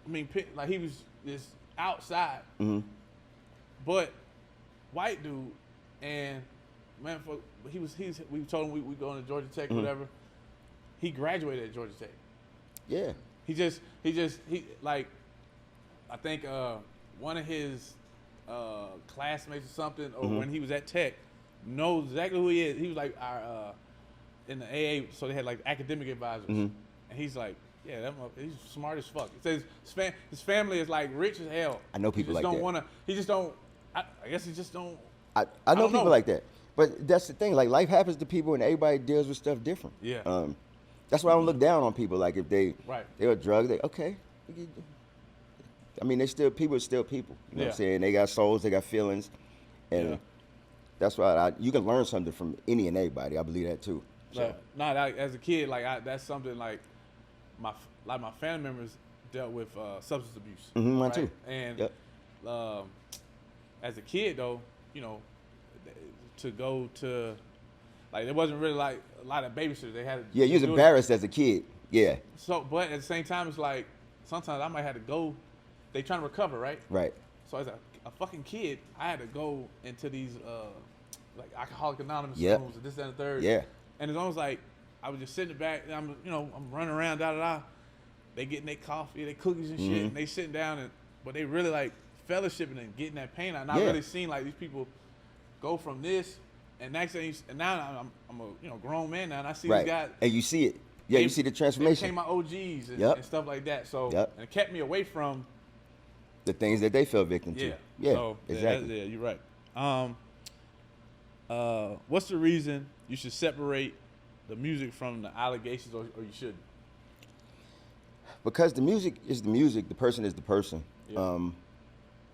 I mean, like he was just outside. Mm-hmm. But white dude, and man, we told him we going to Georgia Tech, Mm-hmm. whatever. He graduated at Georgia Tech. Yeah. He like, I think one of his classmates or something, or when he was at Tech, knows exactly who he is. He was like our in the AA, so they had like academic advisors, and he's like, yeah, he's smart as fuck. He says his family is like rich as hell. I know people like that. He just don't. I guess he just don't. I know people like that. But that's the thing. Like, life happens to people, and everybody deals with stuff different. Yeah. That's why I don't look down on people. Like, if they're drugs, okay. I mean, people are still people. You know what I'm saying? They got souls, they got feelings, and that's why you can learn something from any and everybody. I believe that too. So. As a kid, like that's something like my family members dealt with substance abuse. Mine right? too. And as a kid, though, to go to like there wasn't really like a lot of babysitters. They had you was embarrassed as a kid. Yeah. So, but at the same time, it's like sometimes I might have to go. They trying to recover, right? Right. So as a fucking kid, I had to go into these like Alcoholic Anonymous Yep. rooms and this and the third. Yeah. And it's almost like I was just sitting back, and I'm running around, They getting their coffee, their cookies and shit, and they sitting down, but they really like fellowshipping and getting that pain out. And I really seen like these people go from this, and next thing, and now I'm a grown man now, and I see these guys. And you see it. Yeah, you see the transformation. They became my OGs and stuff like that. So and it kept me away from the things that they fell victim to. Yeah, so, exactly. Yeah, you're right. What's the reason you should separate the music from the allegations, or you shouldn't? Because the music is the music, the person is the person. Yeah.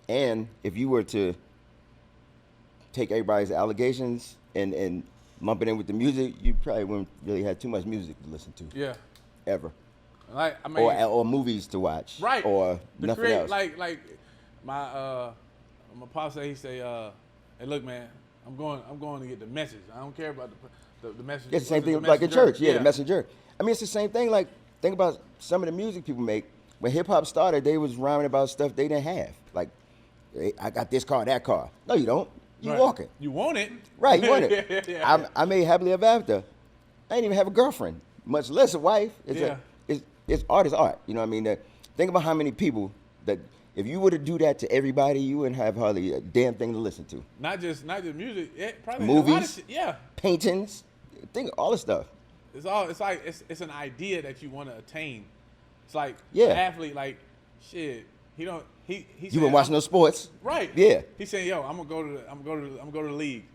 And if you were to take everybody's allegations and lump it in with the music, you probably wouldn't really have too much music to listen to. Yeah. Ever. Like I mean, or movies to watch. Right. Or nothing else. Like my pops say, he say Hey, look, man, I'm going to get the message. I don't care about the message. It's the same thing the like in messenger. church. Yeah, the messenger. I mean, it's the same thing. Like, think about some of the music people make. When hip hop started, they was rhyming about stuff they didn't have. Like, hey, I got this car, that car. No, you don't. You Right. walk it. You want it. Right, you want it. Yeah. I made Happily Ever After. I didn't even have a girlfriend, much less a wife. It's art is art. You know what I mean? Think about how many people that if you were to do that to everybody, you wouldn't have hardly a damn thing to listen to. Not just music. Probably Movies, a lot of shit. Yeah. Paintings, think all the stuff. It's an idea that you want to attain. It's like Yeah. an athlete, like shit. He's You been watching those sports, right? Yeah. He's saying, "Yo, I'm gonna go to the league."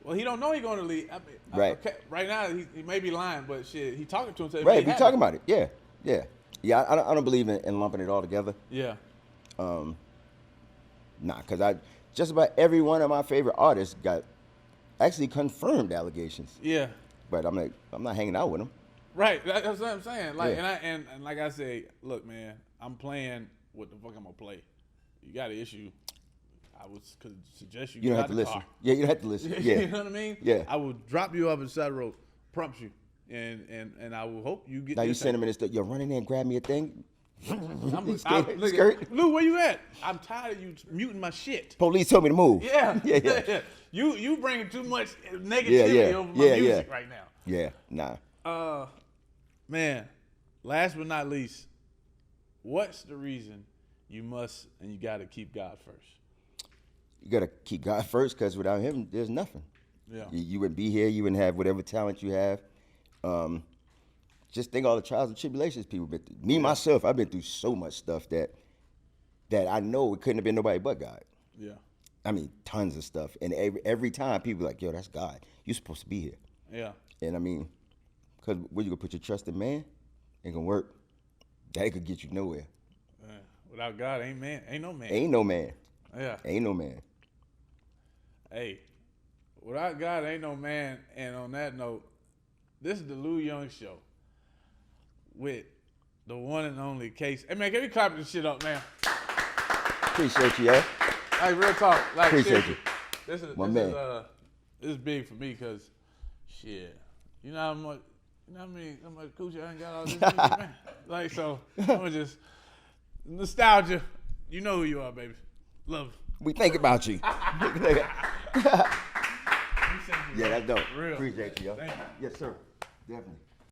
Well, he don't know he going to the league. Right. Okay, right now, he may be lying, but shit, he talking to himself. right? We talking about it, yeah. I don't believe in lumping it all together. Yeah. Nah, cause just about every one of my favorite artists got actually confirmed allegations. Yeah. But I'm not hanging out with them. Right. That's what I'm saying. Like, Yeah. and like I say, look, man, I'm playing what the fuck I'm gonna play. You got an issue. Could suggest you. You don't get have to out the listen. car. Yeah, you don't have to listen. Yeah. You know what I mean? Yeah. I will drop you up inside the road, prompt you, and I will hope you get. Now you this send thing. them in and stuff. Yo, run in there and grab me a thing. Look, Lou, where you at? I'm tired of you muting my shit. Police told me to move. Yeah. yeah. You bringing too much negativity over my music right now. Yeah, nah. Man, last but not least, what's the reason you must and you got to keep God first? You gotta keep God first, because without Him, there's nothing. Yeah. You wouldn't be here. You wouldn't have whatever talent you have. Just think all the trials and tribulations people been through. Me myself, I've been through so much stuff that I know it couldn't have been nobody but God. Yeah. I mean, tons of stuff. And every time people are like, yo, that's God. You're supposed to be here. Yeah. And I mean, because where you gonna put your trust in man, ain't gonna work. That could get you nowhere. Without God, ain't no man. Ain't no man. Yeah. Ain't no man. Hey, without God, ain't no man. And on that note, this is the Lou Young Show with the one and only Case. Hey, man, can we clap this shit up, man? Appreciate you, yo. Hey, real talk. Like, Appreciate seriously, this is big for me because, shit, you know how much coochie I ain't got all this music, man. Like, so, I'm just, nostalgia. You know who you are, baby. Love. We think about you. Yeah, that's dope. Real. Appreciate you, yo. Thank you. Yes, sir. Definitely.